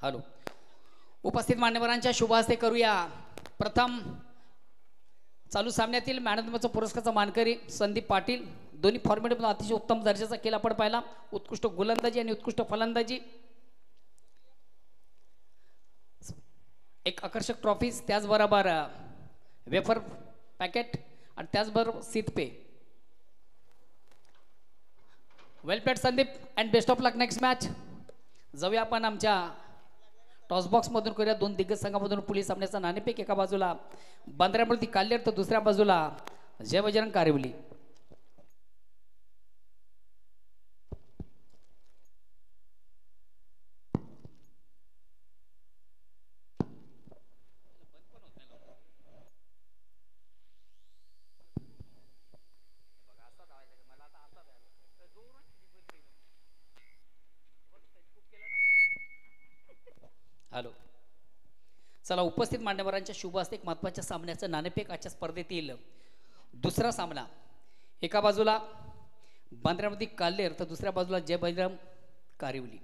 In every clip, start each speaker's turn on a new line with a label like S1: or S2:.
S1: Hello. उपस्थित मान्यवरांच्या शुभ हस्ते करूया. प्रथम चालू सामन्यातील मॅन ऑफ द मॅचचा पुरस्काराचा मानकरी संदीप पाटील. दोन्ही फॉर्मॅटमध्ये अतिशय उत्तम दर्जाचा खेळ आपण पाहिला. उत्कृष्ट गोलंदाजी आणि उत्कृष्ट फलंदाजी. एक आकर्षक ट्रॉफीज, त्याचबरोबर वेफर पॅकेट आणि त्याचबरोबर सीतपे. Well played Sandeep and best of luck next match. जाऊया आपण आमच्या टॉस बॉक्स मधून करूया. दोन दिग्गज संघामधून पोलीस सामन्याचा नाणेफेक. एका बाजूला बांद्रामृती काल्हेर तर दुसऱ्या बाजूला जय बजरंग कारिवली. हॅलो. चला, उपस्थित मान्यवरांच्या शुभ हस्ते एक महत्त्वाच्या सामन्याचं नाणेफेक. आजच्या स्पर्धेतील दुसरा सामना. एका बाजूला बांद्रामृती काल्हेर तर दुसऱ्या बाजूला जय बजरंग कारिवली.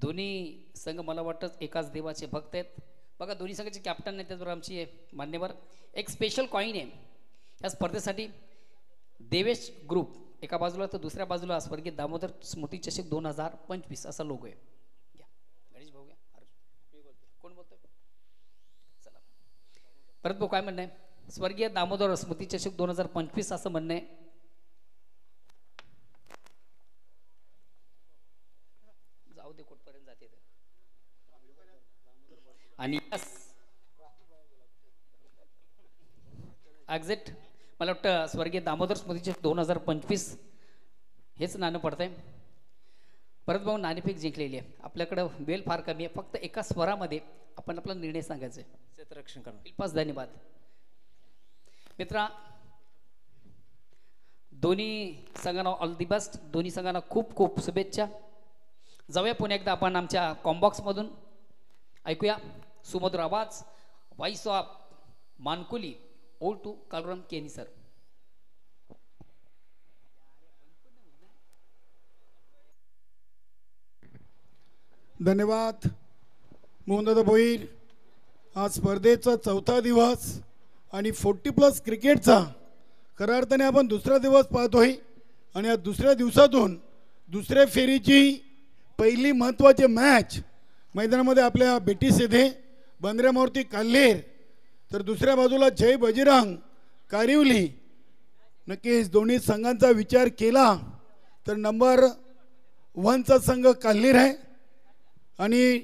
S1: दोन्ही संघ मला वाटतं एकाच देवाचे भक्त आहेत. बघा, दोन्ही संघाचे कॅप्टन आहेत, त्याचबरोबर आमची मान्यवर. एक स्पेशल कॉईन आहे या स्पर्धेसाठी. देवेश ग्रुप एका बाजूला तर दुसऱ्या बाजूला स्वर्गीय दामोदर स्मृती चषक 2025 असा लोगो आहे. गणेश भाऊ घ्या. कोण बोलतोय? चला, परत भाऊ काय म्हणणं आहे? स्वर्गीय दामोदर स्मृती चषक 2025 असं म्हणणं आहे. जाऊ दे कुठपर्यंत जाते ते. आणि एक्झॅक्ट मला वाटतं स्वर्गीय दामोदर स्मृतीचे 2025 हेच नाणं पडतंय. परत भाऊ नाणेफेक जिंकलेली आहे. आपल्याकडं वेळ फार कमी आहे. फक्त एका स्वरामध्ये आपण आपला निर्णय सांगायचा आहे. क्षेत्ररक्षण करा. पाच धन्यवाद मित्रा. दोन्ही संघांना ऑल दी बेस्ट. दोन्ही संघांना खूप खूप शुभेच्छा. जाऊया पुन्हा एकदा आपण आमच्या कॉम्बॉक्समधून ऐकूया सुमधुर आवाज, व्हॉइस ऑफ मानकुली, ओल्ड टू कालराम केनी सर.
S2: धन्यवाद मोहनदादा भोईर. आज स्पर्धेचा चौथा दिवस आणि 40+ क्रिकेटचा खऱ्या अर्थाने आपण दुसरा दिवस पाहतोय. आणि या दुसऱ्या दिवसातून दुसऱ्या फेरीची पहिली महत्त्वाची मॅच मैदानामध्ये आपल्या बेटीस येथे बांद्रामृती काल्हेर तर दुसऱ्या बाजूला जय बजरंग कारिवली. नक्कीच दोन्ही संघांचा विचार केला तर नंबर 1चा संघ काल्हेर आहे आणि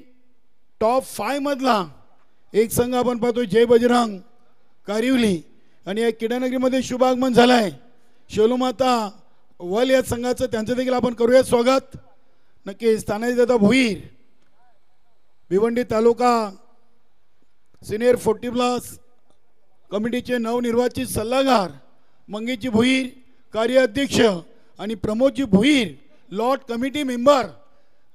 S2: टॉप 5 मधला एक संघ आपण पाहतो जय बजरंग कारिवली. आणि या क्रीडानगरीमध्ये शुभ आगमन झालं आहे शोलूमाता वल या संघाचं. त्यांचं देखील आपण करूया स्वागत. नक्कीच तानाजीदादा भोईर, भिवंडी तालुका सिनियर 40+ कमिटीचे नवनिर्वाचित सल्लागार मंगेशजी भोईर कार्याध्यक्ष आणि Pramod ji Bhoir lot committee member.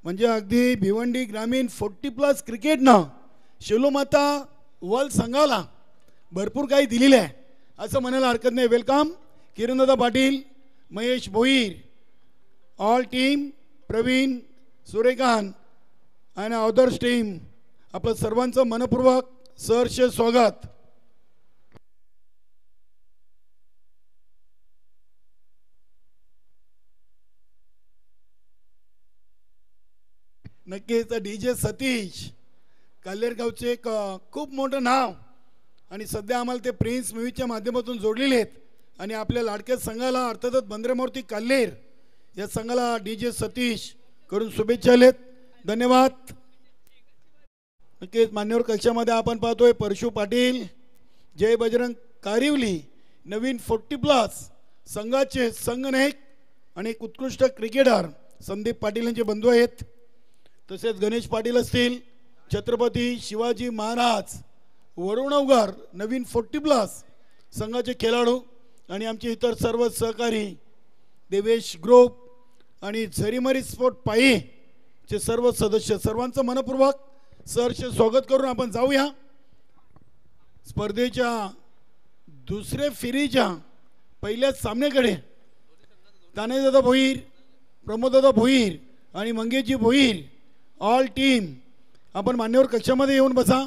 S2: म्हणजे अगदी भिवंडी ग्रामीण 40+ क्रिकेटनं शेलूमाता वल संघाला भरपूर काही दिलेलं आहे असं म्हणायला हरकत नाही. वेलकम किरणदादा पाटील, महेश भोईर, ऑल टीम, प्रवीण सुरेखान आणि अदर्स टीम. आपलं सर्वांचं मनपूर्वक सहर्ष स्वागत. नक्कीच DJ सतीश काल्हेरगावचे एक खूप मोठं नाव आणि सध्या आम्हाला ते प्रिन्स मूवीच्या माध्यमातून जोडलेले आहेत. आणि आपल्या लाडक्या संघाला अर्थातच बांद्रामृती काल्हेर या संघाला DJ सतीश करून शुभेच्छा आलेत. धन्यवाद. नक्कीच मान्यवर कक्षामध्ये आपण पाहतोय परशु पाटील, जय बजरंग कारिवली नवीन 40+ संघाचे संघनायक आणि एक उत्कृष्ट क्रिकेटर संदीप पाटील यांचे बंधू आहेत. तसेच गणेश पाटील असतील, छत्रपती शिवाजी महाराज वरुणवगर नवीन 40+ संघाचे खेळाडू आणि आमचे इतर सर्व सहकारी देवेश ग्रुप आणि झरीमरी स्पोर्ट पायेचे सर्व सदस्य. सर्वांचं मनपूर्वक सहर्ष स्वागत करून आपण जाऊया स्पर्धेच्या दुसऱ्या फेरीच्या पहिल्या सामन्याकडे. तानाजीदादा भोईर, प्रमोददादा भोईर आणि मंगेशजी भोईर ऑल टीम आपण मान्यवर कक्षामध्ये येऊन बसा.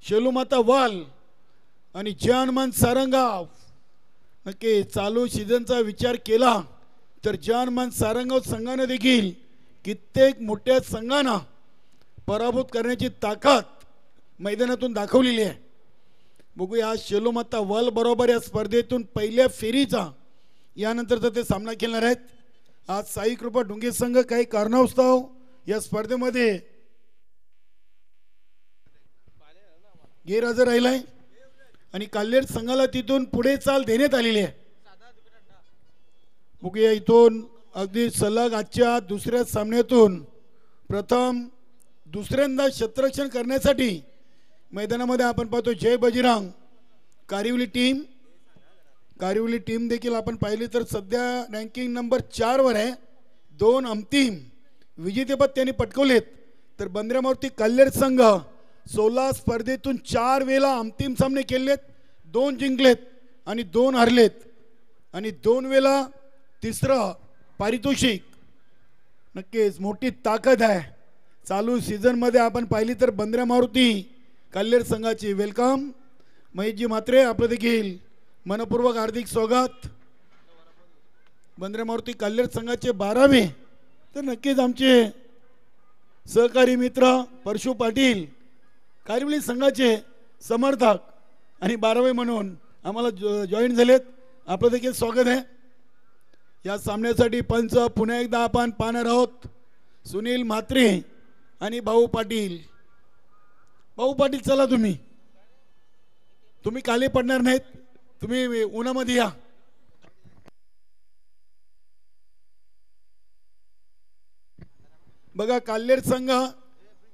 S2: शेलूमाता वाल आणि जय हनुमान सारंगाव. नक्की चालू सीझनचा विचार केला तर जय हनुमान सारंगाव संघाने देखील कित्येक मोठ्या संघांना पराभूत करण्याची ताकद मैदानातून दाखवलेली आहे. बघूया शेलूमाता वाल बरोबर या स्पर्धेतून पहिल्या फेरीचा यानंतरचा ते सामना खेळणार आहेत. आज साई कृपा डुंगे संघ काही कारणास्तव या स्पर्धेमध्ये गैरहजर राहिलाय आणि काल्हेर संघाला तिथून पुढे चाल देण्यात आलेली आहे. बघूया इथून अगदी सलग आजच्या दुसऱ्या सामन्यातून प्रथम दुसऱ्यांदा क्षेत्ररक्षण करण्यासाठी मैदानामध्ये आपण पाहतो जय बजरंग कारिवली टीम देखील आपण पाहिली तर सध्या रँकिंग नंबर 4 वर आहे. 2 अंतिम विजेतेपद त्यांनी पटकवलेत. तर बंद्रामारुती काल्हेर संघ 16 स्पर्धेतून 4 वेळा अंतिम सामने केलेत. 2 जिंकलेत आणि 2 हरलेत आणि 2 वेळा तिसरं पारितोषिक. नक्कीच मोठी ताकद आहे. चालू सीझनमध्ये आपण पाहिली तर बंद्रामारुती काल्हेर संघाची. वेलकम महेशजी म्हात्रे, आपलं देखील मनपूर्वक हार्दिक स्वागत. बंद्रामारुती काल्हेर संघाचे 12वे तर नक्कीच आमचे सहकारी मित्र परशु पाटील कारिवली संघाचे समर्थक आणि 12वे म्हणून आम्हाला जॉईन झालेत. आपलं देखील स्वागत आहे. या सामन्यासाठी पंच पुन्हा एकदा आपण पाहणार आहोत. सुनील म्हात्रे आणि भाऊ पाटील. चला तुम्ही खाली पडणार नाहीत. तुम्ही उन्हामध्ये या. बघा काल्हेर संघ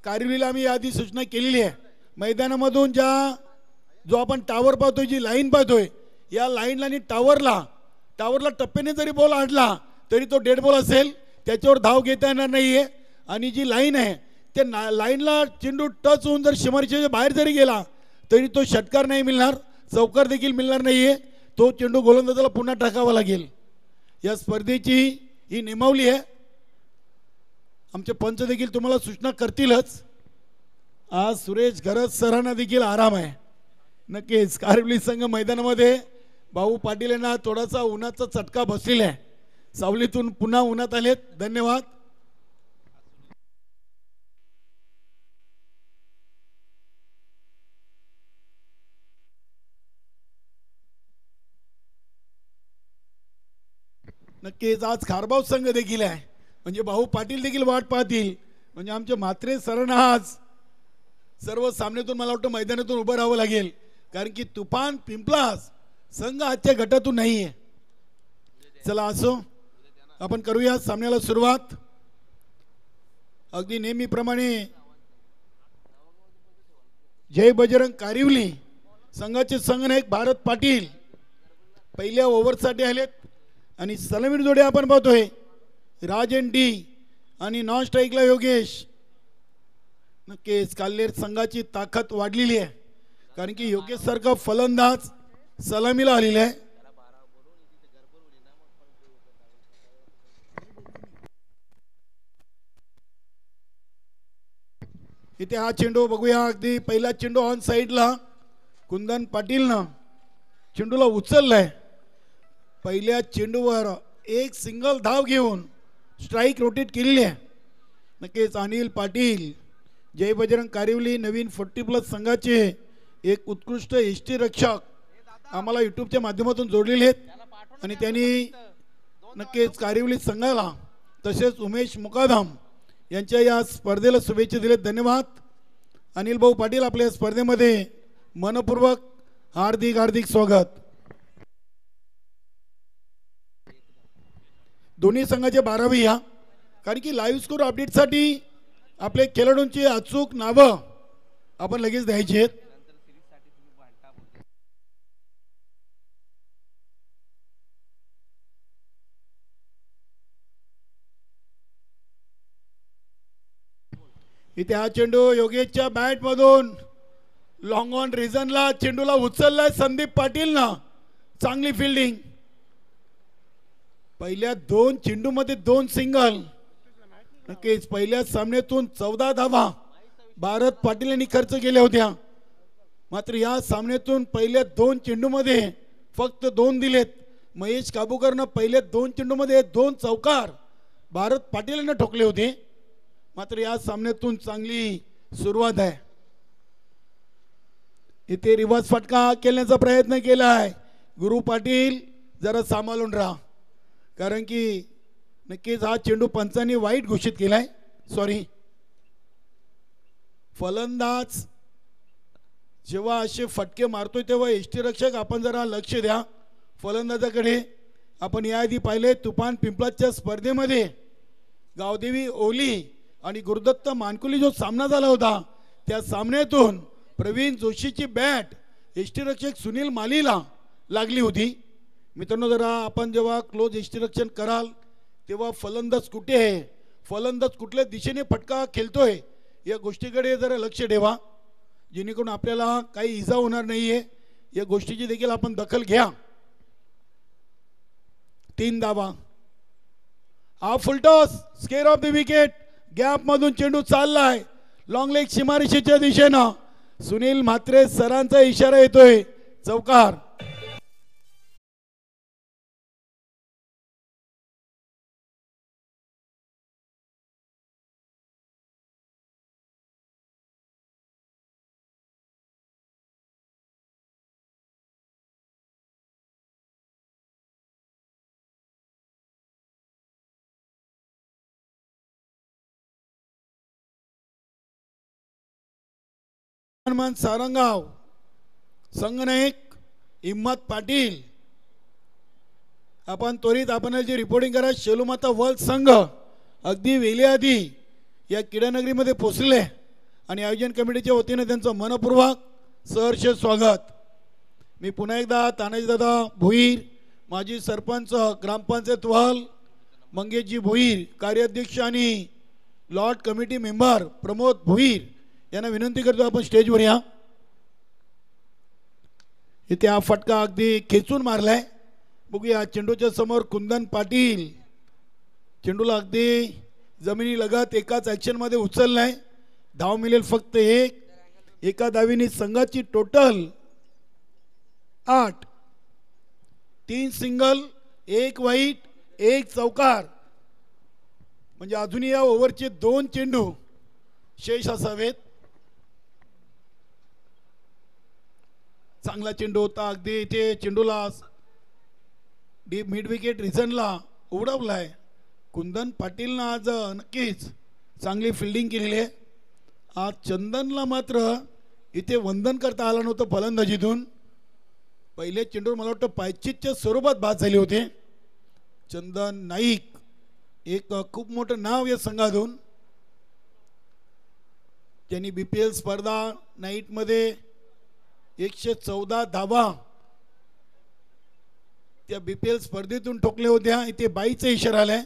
S2: कारिवलीला आम्ही आधी सूचना केलेली आहे. मैदानामधून जो आपण टावर पाहतोय, जी लाईन पाहतोय, या लाईनला आणि टावरला टप्प्याने जरी बॉल हाडला तरी तो डेड बॉल असेल. त्याच्यावर धाव घेता येणार नाहीये. आणि जी लाईन आहे त्या लाईनला चेंडू टच होऊन जर सीमारेषेच्या बाहेर जरी गेला तरी तो षटकार नाही मिळणार, चौकार देखील मिळणार नाहीये. तो चेंडू गोलंदाजाला पुन्हा टाकावा लागेल. या स्पर्धेची ही नियमावली आहे. आमचे पंच देखील तुम्हाला सूचना करतीलच. आज सुरेश घरत सरांना देखील आराम आहे. नक्कीच कारिवली संघ मैदानामध्ये भाऊ पाटील यांना थोडासा उन्हाचा चटका बसलेला आहे. सावलीतून पुन्हा उन्हात आलेत. धन्यवाद. नक्कीच आज खारबाव संघ देखील आहे. म्हणजे भाऊ पाटील देखील वाट पाहतील. म्हणजे आमचे म्हात्रे सरांना आज सर्व सामन्यातून मला वाटतं मैदानातून उभं राहावं लागेल. कारण की तुफान पिंपलास संघ आजच्या गटातून नाही आहे. चला असो, आपण करूया सामन्याला सुरुवात. अगदी नेहमीप्रमाणे जय बजरंग कारिवली संघाचे संघनायक भारत पाटील पहिल्या ओव्हरसाठी आलेत. आणि सलामीर जोडे आपण पाहतोय राजन डी आणि नॉन स्ट्राईकला योगेश. नक्कीच काल्हेर संघाची ताकद वाढलेली आहे. कारण की योगेश सारखा फलंदाज सलामीला आलेला आहे. इथे हा चेंडू बघूया. अगदी पहिला चेंडू ऑन साईडला कुंदन पाटीलनं चेंडूला उचललाय. पहिल्या चेंडूवर एक सिंगल धाव घेऊन स्ट्राईक रोटेट केलेली आहे. नक्कीच अनिल पाटील जय बजरंग कारिवली नवीन 40+ संघाचे एक उत्कृष्ट यष्टीरक्षक आम्हाला यूट्यूबच्या माध्यमातून जोडलेले आहेत. आणि त्यांनी नक्कीच कारिवली संघाला तसेच उमेश मुकादम यांच्या या स्पर्धेला शुभेच्छा दिल्यात. धन्यवाद अनिल भाऊ पाटील. आपल्या स्पर्धेमध्ये मनपूर्वक हार्दिक स्वागत. दोन्ही संघाचे 12वी या. कारण की लाईव्ह स्कोर अपडेटसाठी आपल्या खेळाडूंची अचूक नावं आपण लगेच द्यायची आहेत. इथे हा चेंडू योगेशच्या बॅट मधून लॉंग ऑन रिझनला चेंडूला उचललाय संदीप पाटीलनं. चांगली फिल्डिंग. पहिल्या 2 चेंडूमध्ये 2 सिंगल. नक्कीच पहिल्या सामन्यातून 14 धावा भारत पाटील यांनी खर्च केल्या होत्या. मात्र या सामन्यातून पहिल्या 2 चेंडूमध्ये फक्त 2 दिलेत. महेश काबूकरनं पहिल्या 2 चेंडूमध्ये 2 चौकार भारत पाटील यांना ठोकले होते. मात्र या सामन्यातून चांगली सुरुवात आहे. इथे रिवर्स फटका खेळण्याचा प्रयत्न केला आहे. गुरु पाटील जरा सांभाळून राहा, कारण की नक्कीच हा चेंडू पंचांनी वाईट घोषित केलाय. सॉरी. फलंदाज जेव्हा असे फटके मारतोय तेव्हा यष्टीरक्षक आपण जरा लक्ष द्या फलंदाजाकडे. आपण याआधी पाहिले तुफान पिंपळाच्या स्पर्धेमध्ये गावदेवी ओली आणि गुरुदत्त मानकुली जो सामना झाला होता, त्या सामन्यातून प्रवीण जोशीची बॅट यष्टीरक्षक सुनील मालीला लागली होती. मित्रांनो, जरा आपण जेव्हा क्लोज यष्टीरक्षण कराल तेव्हा फलंदाज कुठे आहे, फलंदाज कुठल्या दिशेने फटका खेळतोय या गोष्टीकडे जरा लक्ष ठेवा, जेणेकरून आपल्याला काही इजा होणार नाहीये. या गोष्टीची देखील आपण दखल घ्या. 3 धावा. हा full toss square of the wicket. Gap मधून चेंडू चाललाय लॉंग लेग सीमारेषेच्या दिशेनं. सुनील म्हात्रे सरांचा इशारा येतोय, चौकार. सारंगाव संगनायक हिम्मत पाटील. आपण त्वरित आपण जी रिपोर्टिंग करा. शेलूमाता वर्ल्ड संघ अगदी वेळेआधी या क्रीडानगरीमध्ये पोहोचले आणि आयोजन कमिटीच्या वतीने त्यांचं मनपूर्वक सहर्ष स्वागत. मी पुन्हा एकदा तानाजीदादा भोईर, माजी सरपंच, ग्रामपंचायत वहल मंगेशजी भोईर, कार्याध्यक्ष आणि Lord committee member Pramod Bhoir यांना विनंती करतो आपण स्टेजवर या. इथे हा फटका अगदी खेचून मारलाय. बघूया चेंडूच्या समोर कुंदन पाटील चेंडूला अगदी जमिनी लगत एकाच ॲक्शन मध्ये उचललाय. धाव मिळेल फक्त 1. एका धावीने संघाची टोटल 8. 3 सिंगल, 1 वाईट, 1 चौकार. म्हणजे अजूनही या ओव्हरचे 2 चेंडू शेष असावेत. चांगला चेंडू होता. अगदी इथे चेंडूला डीप मिड विकेट रिझनला उडवलाय. कुंदन पाटीलनं आज नक्कीच चांगली फिल्डिंग केलेली आहे. आज चंदनला मात्र इथे वंदन करता आलं नव्हतं फलंदाजीतून. पहिले चेंडूवर मला वाटतं पायचीतच्या स्वरूपात बाद झाले होते. चंदन नाईक एक खूप मोठं नाव या संघातून. त्यांनी BPL स्पर्धा नाईटमध्ये 114 धावा त्या BPL स्पर्धेतून ठोकले होत्या. इथे बाईचा इशारा आलाय.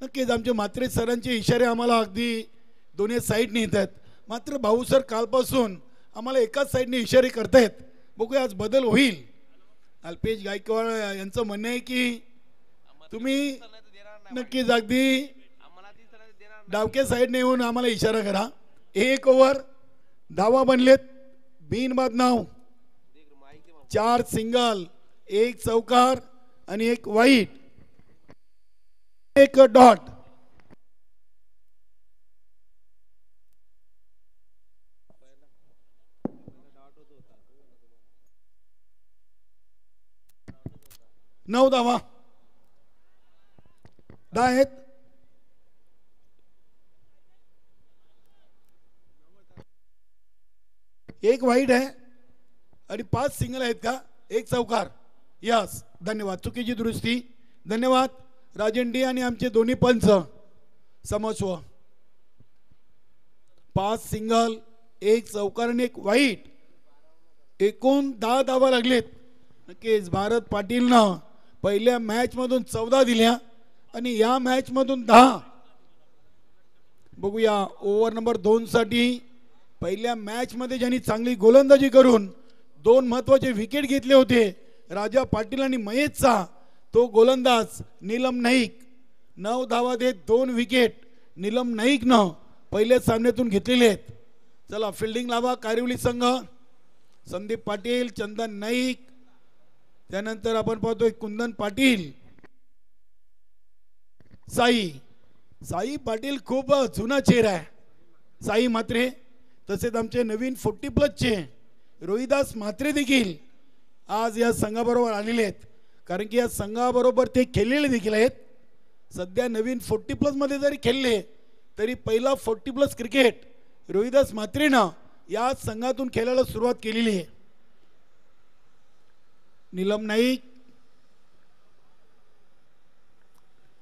S2: नक्कीच आमचे म्हात्रे सरांचे इशारे आम्हाला अगदी दोन्ही साईडने येतात. मात्र भाऊ सर कालपासून आम्हाला एकाच साईडने इशारे करतायत. बघूया आज बदल होईल. अल्पेश गायकवाड यांचं म्हणणं आहे की तुम्ही नक्कीच अगदी डावक्या साईडने येऊन आम्हाला इशारा करा. 1 ओव्हर धावा बनलेत बिनबाद नाव. 4 सिंगल, 1 चौकार आणि 1 वाईट, 1 डॉट. नऊ धावा 10 आहेत. एक वाईट आहे आणि 5 सिंगल आहेत का? 1 चौकार. यस, धन्यवाद. चुकीची दुरुस्ती. धन्यवाद राजन डी आणि आमचे दोन्ही पंच समस्व. 5 सिंगल, 1 चौकार आणि 1 वाईट, एकूण 10 धावा लागलेत. नक्कीच भारत पाटीलनं पहिल्या मॅच मधून 14 दिल्या आणि या मॅच मधून 10. बघूया ओव्हर नंबर 2 साठी पहिल्या मॅच मध्ये ज्यांनी चांगली गोलंदाजी करून 2 महत्त्वाचे विकेट घेतले होते, राजा पाटील आणि महेशचा तो गोलंदाज नीलम नाईक. 9 धावा देत 2 विकेट नीलम नाईकनं पहिल्या सामन्यातून घेतलेले आहेत. चला फिल्डिंग लावा कारिवली संघ. संदीप पाटील, चंदन नाईक, त्यानंतर आपण पाहतोय कुंदन पाटील, साई पाटील खूप जुना चेहरा आहे. साई म्हात्रे, तसेच आमचे नवीन 40+ रोहिदास म्हात्रे देखील आज या संघाबरोबर आलेले आहेत. कारण की या संघाबरोबर ते खेळलेले देखील आहेत. सध्या नवीन 40+ मध्ये जरी खेळले तरी पहिला 40+ क्रिकेट रोहिदास म्हात्रेनं या संघातून खेळायला सुरुवात केलेली आहे. नीलम नाईक,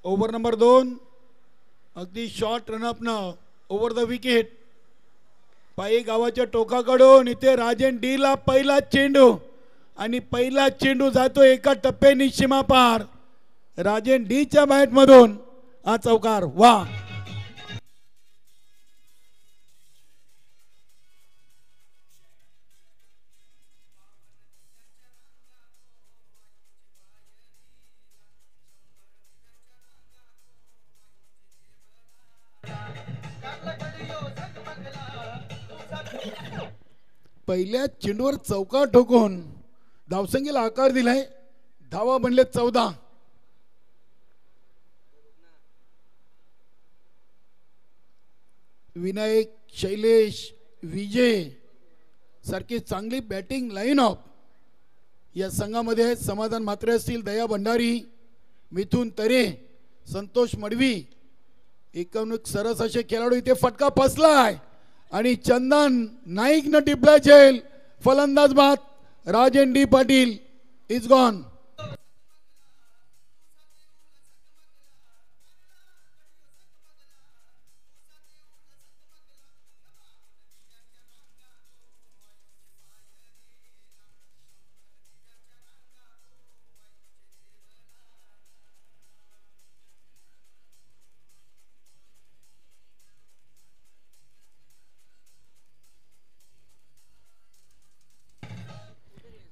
S2: ओव्हर नंबर 2, अगदी शॉर्ट रनअप न ओव्हर द विकेट. पायी गावाच्या टोकाकडून इथे राजन डी ला पहिला चेंडू आणि पहिला चेंडू जातो एका टप्प्याने सीमा पार. राजन डी च्या बॅट मधून हा चौकार. वा, पहिल्या चेंडूवर चौकार ठोकून धावसंख्येला आकार दिलाय. धावा बनले 14. विनायक, शैलेश, विजय सारखी चांगली बॅटिंग लाईन ऑफ या संघामध्ये आहे. समाधान म्हात्रे असतील, दया भंडारी, मिथुन तरे, संतोष मडवी, एकूण सरस असे खेळाडू. इथे फटका फसलाय आणि चंदन नाईक न टिपला झेल. फलंदाज बाद. Rajan D Patil is gone.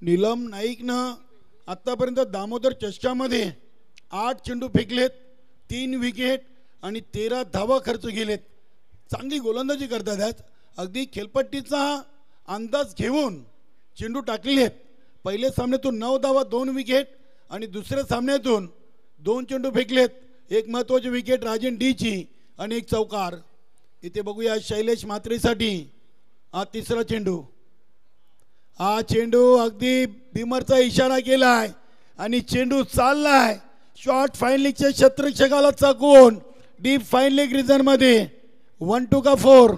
S2: Neelam नाईकनं आतापर्यंत दामोदर चषकामध्ये 8 चेंडू फेकलेत, 3 विकेट आणि 13 धावा खर्च केलेत. चांगली गोलंदाजी करतात आहेत. अगदी खेळपट्टीचा अंदाज घेऊन चेंडू टाकलेले आहेत. पहिल्या सामन्यातून 9 धावा, 2 विकेट आणि दुसऱ्या सामन्यातून 2 चेंडू फेकलेत. एक महत्त्वाची विकेट राजन डीची आणि एक चौकार. इथे बघूया शैलेश म्हात्रेसाठी हा तिसरा चेंडू. हा चेंडू अगदी बिमरचा इशारा केलाय आणि चेंडू चाललाय शॉर्ट फाईन लीगच्या क्षेत्ररक्षकाला चकवून डीप फाईन लीग रिजन मध्ये. 1-2 का 4.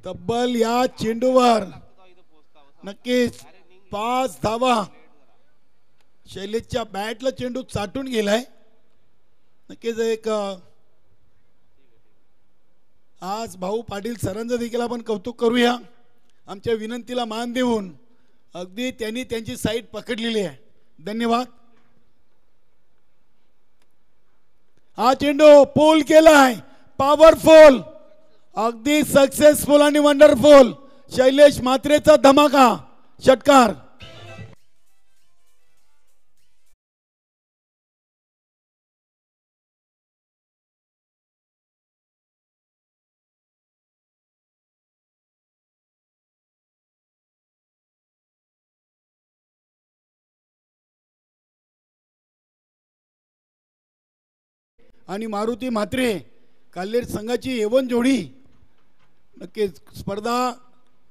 S2: तब्बल या चेंडूवर नक्कीच 5 धावा. शैलेशच्या बॅटला चेंडू चाटून गेलाय. नक्कीच एक आज भाऊ पाटील सरांचं देखील आपण कौतुक करूया. आमच्या विनंतीला मान देऊन अगदी त्यांनी त्यांची साईड पकडलेली आहे. धन्यवाद. हा चेंडू पोल केलाय, पॉवरफुल, अगदी सक्सेसफुल आणि वंडरफुल. शैलेश म्हात्रेचा धमाका षटकार. आणि मारुती म्हात्रे काल्हेर संघाची एवन जोडी. नक्कीच स्पर्धा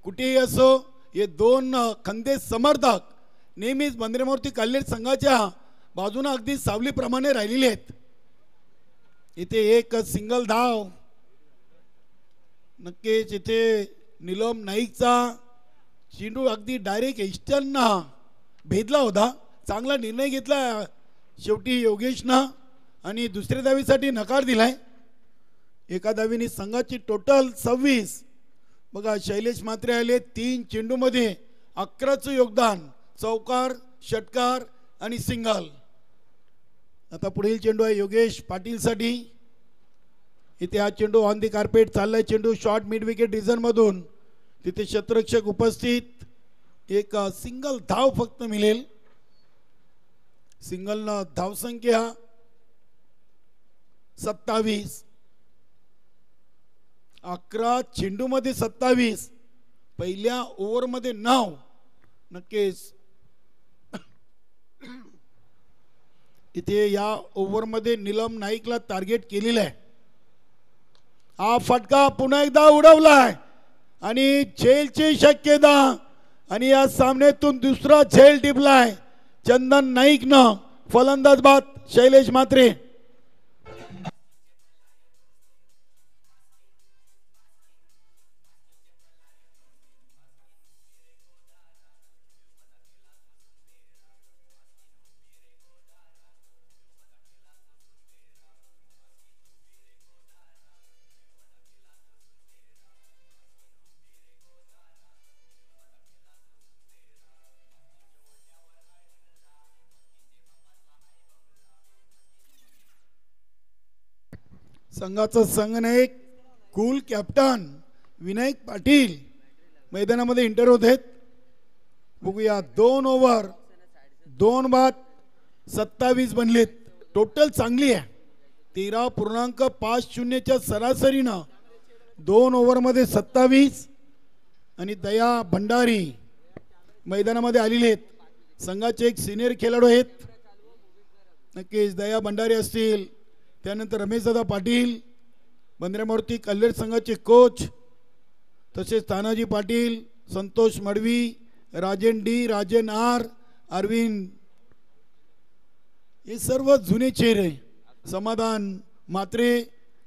S2: कुठेही असो, हे 2 खंदे समर्थक नेहमीच बंदरेमूर्ती काल्हेर संघाच्या बाजूने अगदी सावलीप्रमाणे राहिलेले आहेत. इथे एक सिंगल धाव. नक्कीच इथे नीलम नाईकचा चेंडू अगदी डायरेक्ट इस्टर्नना भेदला होता. चांगला निर्णय घेतला शेवटी योगेशनं आणि दुसऱ्या धावीसाठी नकार दिलाय. एका धावीने संघाची टोटल 26. बघा शैलेश म्हात्रे आले 3 चेंडूमध्ये 11चं योगदान. चौकार, षटकार आणि सिंगल. आता पुढील चेंडू आहे योगेश पाटीलसाठी. इथे हा चेंडू ऑन दी कार्पेट चाललाय. चेंडू शॉर्ट मिड विकेट रिझन मधून. तिथे क्षेत्ररक्षक उपस्थित. एक सिंगल धाव फक्त मिळेल. सिंगलनं धावसंख्या 27. 11 चेंडूमध्ये 27, पहिल्या ओव्हरमध्ये 9. नक्कीच इथे या ओव्हरमध्ये नीलम नाईकला टार्गेट केलेलं आहे. हा फटका पुन्हा एकदा उडवलाय आणि झेलची शक्यता आणि या सामन्यातून दुसरा झेल टिपलाय चंदन नाईकनं. फलंदाज बाद शैलेश म्हात्रे. संघाचा संघनायक कुल कॅप्टन विनायक पाटील मैदानामध्ये इंटर होत आहेत. बघूया 2 ओव्हर 2 बाद 27 बनलेत. टोटल चांगली आहे 13.50च्या सरासरीनं 2 ओव्हरमध्ये 27. आणि दया भंडारी मैदानामध्ये आलेले आहेत. संघाचे एक सिनियर खेळाडू आहेत. नक्कीच दया भंडारी असतील, त्यानंतर रमेशदादा पाटील बंद्रामूर्ती कल्लेर संघाचे कोच, तसेच तानाजी पाटील, संतोष मडवी, राजन डी, राजन आर, अरविंद, हे सर्व जुने चेहरे. समाधान म्हात्रे,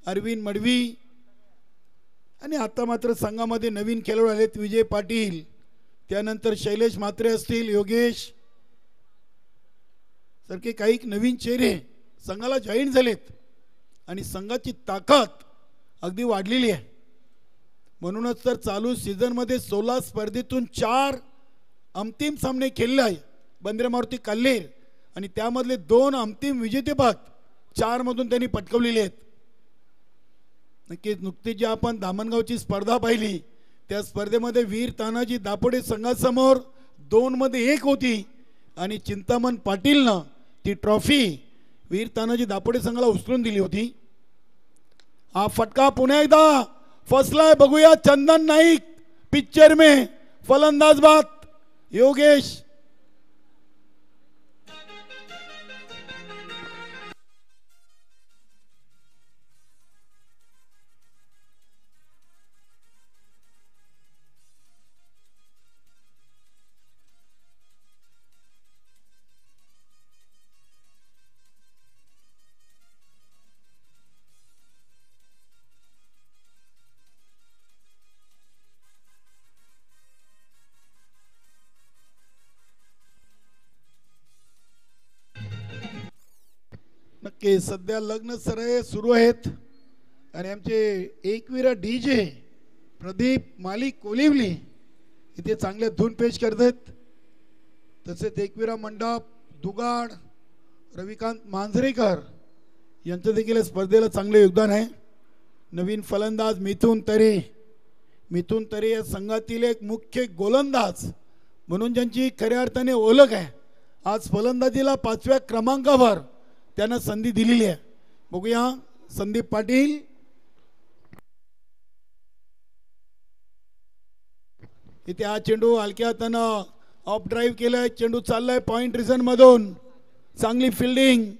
S2: अरविंद मडवी. आणि आता मात्र संघामध्ये नवीन खेळाडू आलेत. विजय पाटील, त्यानंतर शैलेश म्हात्रे असतील, योगेश सारखे काही नवीन चेहरे संघाला जॉईन झालेत आणि संघाची ताकद अगदी वाढलेली आहे. म्हणूनच तर चालू सीझनमध्ये 16 स्पर्धेतून 4 अंतिम सामने खेळले आहे बंद्रामूर्ती कल्लेर आणि त्यामधले 2 अंतिम विजेतेपद 4 मधून त्यांनी पटकवलेले आहेत. नक्कीच नुकतीच जी आपण धामणगावची स्पर्धा पाहिली त्या स्पर्धेमध्ये वीर तानाजी दापोडे संघासमोर 2 मध्ये 1 होती आणि चिंतामण पाटीलनं ती ट्रॉफी वीर तानाजी दापोडे संघाला उचलून दिली होती. हा फटका पुन्हा एकदा फसलाय. बघूया चंदन नाईक पिक्चर में. फलंदाज बाद योगेश. नक्की सध्या लग्न सराई सुरू आहेत आणि आमचे एकवीरा डीजे प्रदीप मालिक कोलिवली इथे चांगले धून पेश करतात. तसेच एकवीरा मंडप दुगाड रविकांत मांजरेकर यांचं देखील स्पर्धेला चांगले योगदान आहे. नवीन फलंदाज मिथुन तरे. मिथुन तरे या संघातील एक मुख्य गोलंदाज म्हणून ज्यांची खऱ्या अर्थाने ओळख आहे. आज फलंदाजीला 5व्या क्रमांकावर त्यांना संधी दिलेली आहे. बघूया संदीप पाटील. इथे हा चेंडू हलक्या हातानं ऑफ ड्राईव्ह केलाय. चेंडू चाललाय पॉइंट रिझन मधून. चांगली फिल्डिंग,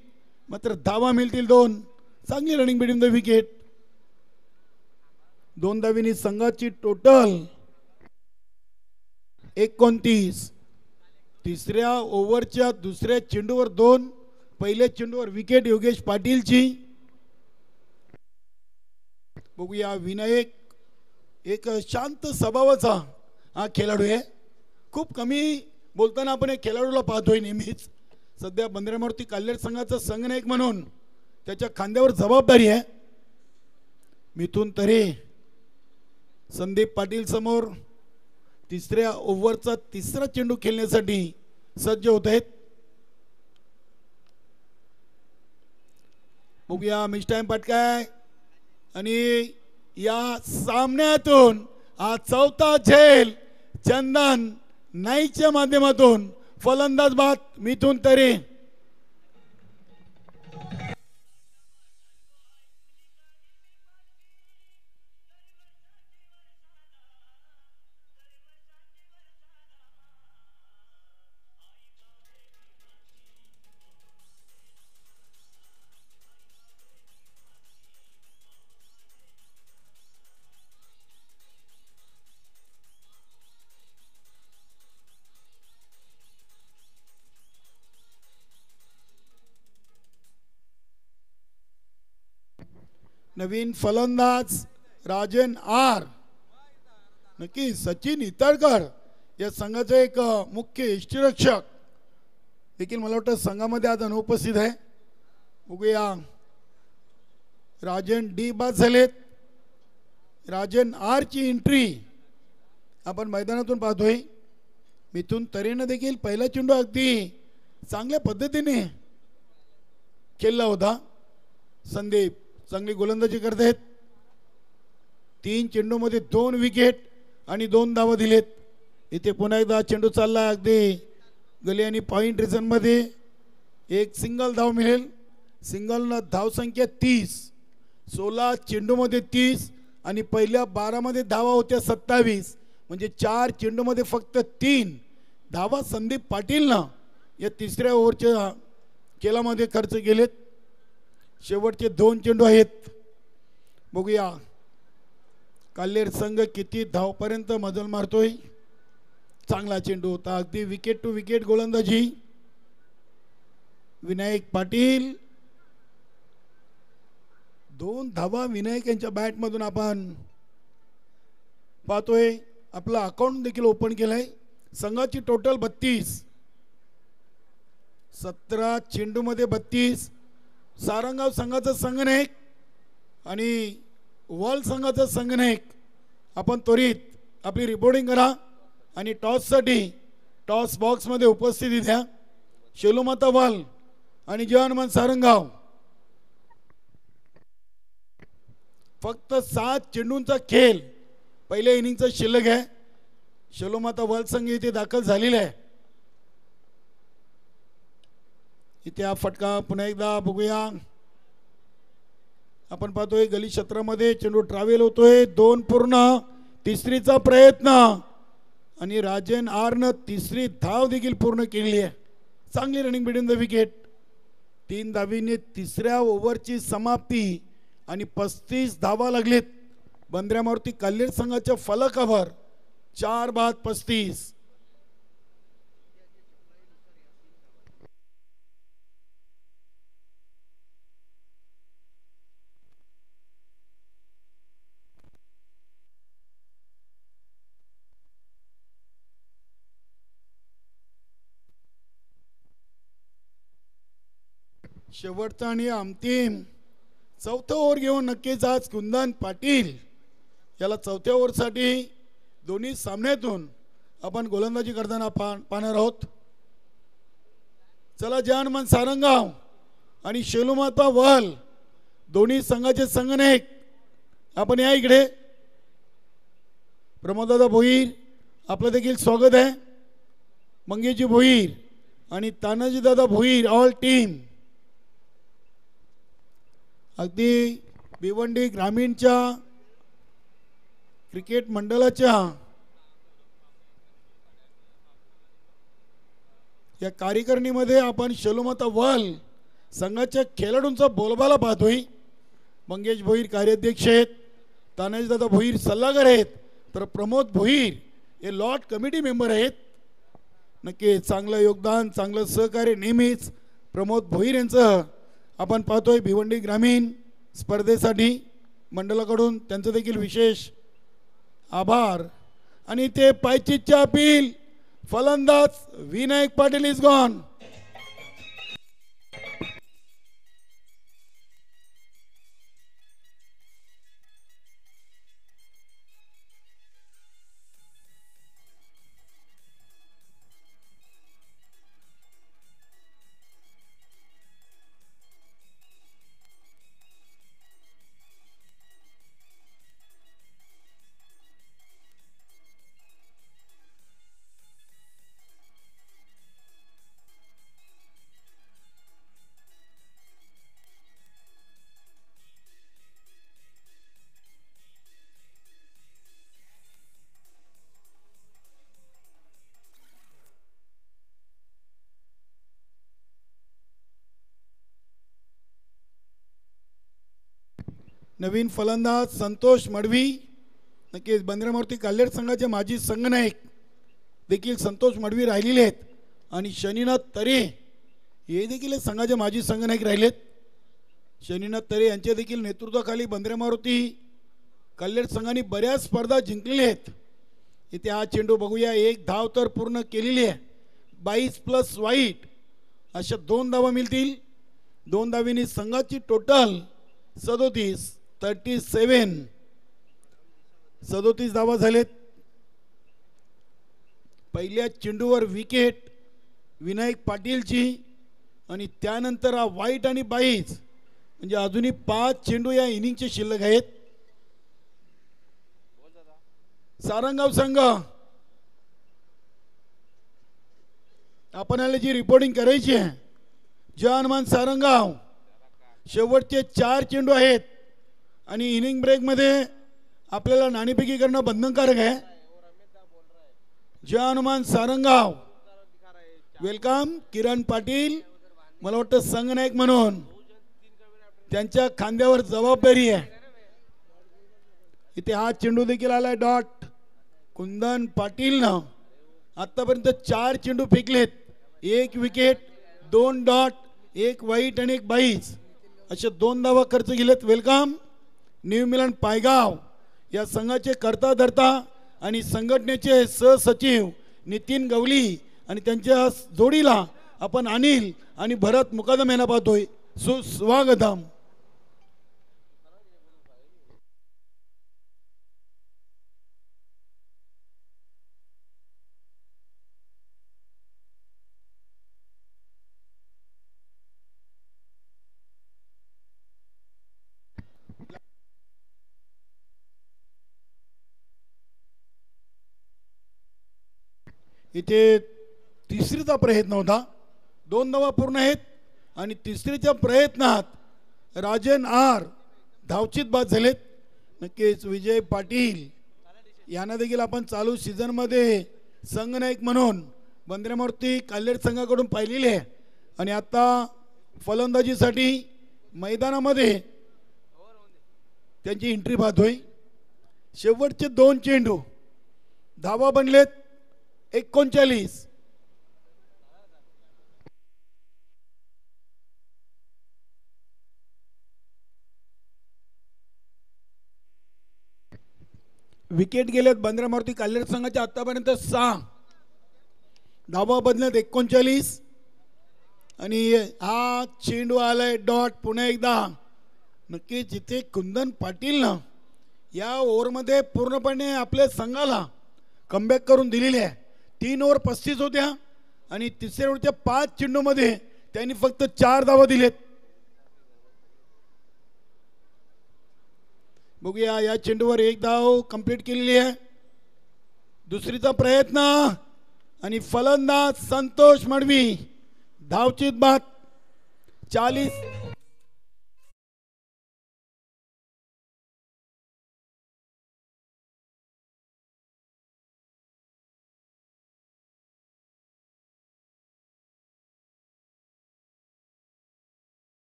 S2: मात्र धावा मिळतील 2. चांगली रनिंग बिटवीन द विकेट. 2 धावींनी संघाची टोटल 29. तिसऱ्या ओव्हरच्या दुसऱ्या चेंडूवर 2, पहिल्या चेंडूवर विकेट योगेश पाटीलची. बघूया विनायक एक शांत स्वभावाचा हा खेळाडू आहे. खूप कमी बोलताना आपण एक खेळाडूला पाहतोय नेहमीच. सध्या बंद्रामूर्ती कल्लेर संघाचा संघनायक म्हणून त्याच्या खांद्यावर जबाबदारी आहे. मिथुन तरे संदीप पाटील समोर तिसऱ्या ओव्हरचा तिसरा चेंडू खेळण्यासाठी सज्ज होत आहेत. बघूया मिस टाइम पटकाय आणि या सामन्यातून हा 4था झेल चंदन नाईकच्या माध्यमातून. फलंदाज बाद मिथुन तरे. नवीन फलंदाज राजन आर, नक्की सचिन इतळकर या संघाचे एक मुख्य यष्टीरक्षक देखील मला वाटतं संघामध्ये आज अनुपस्थित आहे. बघूया राजन डी बाद झालेत. राजन आर ची एंट्री आपण मैदानातून पाहतोय. मिथून तरेनं देखील पहिला चेंडू अगदी चांगल्या पद्धतीने खेळला होता. संदीप चांगली गोलंदाजी करतायत. 3 चेंडूमध्ये 2 विकेट आणि 2 धावा दिलेत. इथे पुन्हा एकदा चेंडू चालला अगदी गली आणि पॉइंट रिझनमध्ये. एक सिंगल धाव मिळेल. सिंगलनं धावसंख्या 30. 16 चेंडूमध्ये 30 आणि पहिल्या 12 मध्ये धावा होत्या 27. म्हणजे 4 चेंडूमध्ये फक्त 3 धावा संदीप पाटीलनं या तिसऱ्या ओव्हरच्या खेळामध्ये खर्च केलेत. शेवटचे 2 चेंडू आहेत. बघूया काल्हेर संघ किती धावपर्यंत मजल मारतोय. चांगला चेंडू होता. अगदी विकेट टू विकेट गोलंदाजी. विनायक पाटील 2 धावा विनायक यांच्या बॅटमधून आपण पाहतोय. आपलं अकाउंट देखील ओपन केलंय. संघाची टोटल 32. 17 चेंडूमध्ये 32. सारंगाव संघाचा संघनायक आणि वॉल संघाचा संघनायक आपण त्वरित आपली रिपोर्टिंग करा आणि टॉससाठी टॉस बॉक्समध्ये उपस्थिती द्या. शेलुमाता वाल आणि जवानमान सारंगाव. फक्त 7 चेंडूंचा खेळ पहिल्या इनिंगचा शिल्लक आहे. शेलुमाता वाल संघ इथे दाखल झालेला आहे. इथे हा फटका पुन्हा एकदा बघूया. आपण पाहतोय गली क्षेत्रामध्ये चेंडू ट्रॅव्हल होतोय. 2 पूर्ण. तिसरीचा प्रयत्न आणि राजन आरनं तिसरी धाव देखील पूर्ण केली आहे. चांगली रनिंग बिटवीन द विकेट. 3 धावीने तिसऱ्या ओव्हरची समाप्ती आणि 35 धावा लागलेत. बंद्र्यामारुती काल्हेर संघाच्या फलकावर 4 बाद 35. शेवटचा आणि अंतिम 4था ओव्हर घेऊन नक्कीच आज कुंदन पाटील याला 4थ्या ओव्हरसाठी दोन्ही सामन्यातून आपण गोलंदाजी करताना पाहणार आहोत. चला जानमन सारंगाव आणि शेलुमाता वाल दोन्ही संघाचे संघनायक आपण या इकडे. प्रमोददादा भोईर आपलं देखील स्वागत आहे. मंगेशजी भोईर आणि तानाजीदादा भोईर ऑल टीम. अगदी भिवंडी ग्रामीणच्या क्रिकेट मंडळाच्या या कार्यकारिणीमध्ये आपण शेलुमाता वाल संघाच्या खेळाडूंचा बोलबाला पाहतोय. मंगेश भोईर कार्याध्यक्ष आहेत. तानाजीदादा भोईर सल्लागार आहेत. तर प्रमोद भोईर हे लॉट कमिटी मेंबर आहेत. नक्की चांगलं योगदान चांगलं सहकार्य नेहमीच प्रमोद भोईर यांचं आपण पाहतोय. भिवंडी ग्रामीण स्पर्धेसाठी मंडळाकडून त्यांचं देखील विशेष आभार. आणि ते पायचीतच्या अपील फलंदाज विनायक पाटील इज गॉन. नवीन फलंदाज संतोष मडवी. नक्कीच बंद्रामारुती काल्हेर संघाचे माजी संघनायक देखील संतोष मडवी राहिलेले आहेत. आणि शनीनाथ तरे हे देखील संघाचे माजी संघनायक राहिलेत. शनीनाथ तरे यांच्या देखील नेतृत्वाखाली बंदरे मारुती कल्लेर संघाने बऱ्याच स्पर्धा जिंकलेल्या आहेत. इथे हा चेंडू बघूया, एक धाव तर पूर्ण केलेली आहे. 22 प्लस वाईट अशा 2 धावा मिळतील. 2 धावींनी संघाची टोटल 37 धावा झालेत. पहिल्या चेंडूवर विकेट विनायक पाटीलची आणि त्यानंतर हा वाईट आणि 22 म्हणजे अजूनही 5 चेंडू या इनिंगचे शिल्लक आहेत. सारंगाव संघ आपल्याला जी रिपोर्टिंग करायची आहे, जवानमान सारंगाव शेवटचे 4 चेंडू आहेत आणि इनिंग ब्रेकमध्ये आपल्याला नाणेफेकी करणं बंधनकारक आहे. जवानमान सारंगाव वेलकम. किरण पाटील मला वाटतं संघनायक म्हणून त्यांच्या खांद्यावर जबाबदारी आहे. इथे हा चेंडू देखील आलाय डॉट. कुंदन पाटीलनं आतापर्यंत 4 चेंडू फेकलेत, 1 विकेट, 2 डॉट, 1 वाईट आणि 1 22 अशा 2 धावा खर्च केलेत. वेलकम. न्यू मिलन पायगाव या संघाचे कर्ता धर्ता आणि संघटनेचे सहसचिव नितीन गवली आणि त्यांच्या जोडीला आपण अनिल आणि भरत मुकादम यांना पाहतोय. सुस्वागतम. इथे तिसरीचा प्रयत्न होता, 2 धावा पूर्ण आहेत आणि तिसरीच्या प्रयत्नात राजन आर धावचीत बाद झालेत. नक्कीच विजय पाटील यांना देखील आपण चालू सीझनमध्ये संघनायक म्हणून बंदरे मारुती कल्लेर संघाकडून पाहिलेले आहे आणि आता फलंदाजीसाठी मैदानामध्ये त्यांची एंट्री पाहतोय. शेवटचे 2 चेंडू, धावा बनलेत 39. विकेट गेलेत बंदरे मारुती कल्लेर संघाच्या आतापर्यंत 6 धावा बदलत 39 आणि हा चेंडू आलाय डॉट. पुन्हा एकदा नक्की जिथे कुंदन पाटीलनं या ओव्हरमध्ये पूर्णपणे आपल्या संघाला कमबॅक करून दिलेली आहे. 3 ओव्हर 35 होत्या आणि तिसऱ्या ओव्हरच्या 5 चेंडूमध्ये त्यांनी फक्त 4 धावा दिलेत. बघूया, या चेंडूवर 1 धाव कंप्लीट केलेली आहे. दुसरीचा प्रयत्न आणि फलंदाज संतोष मडवी धावचीत बाद. 40.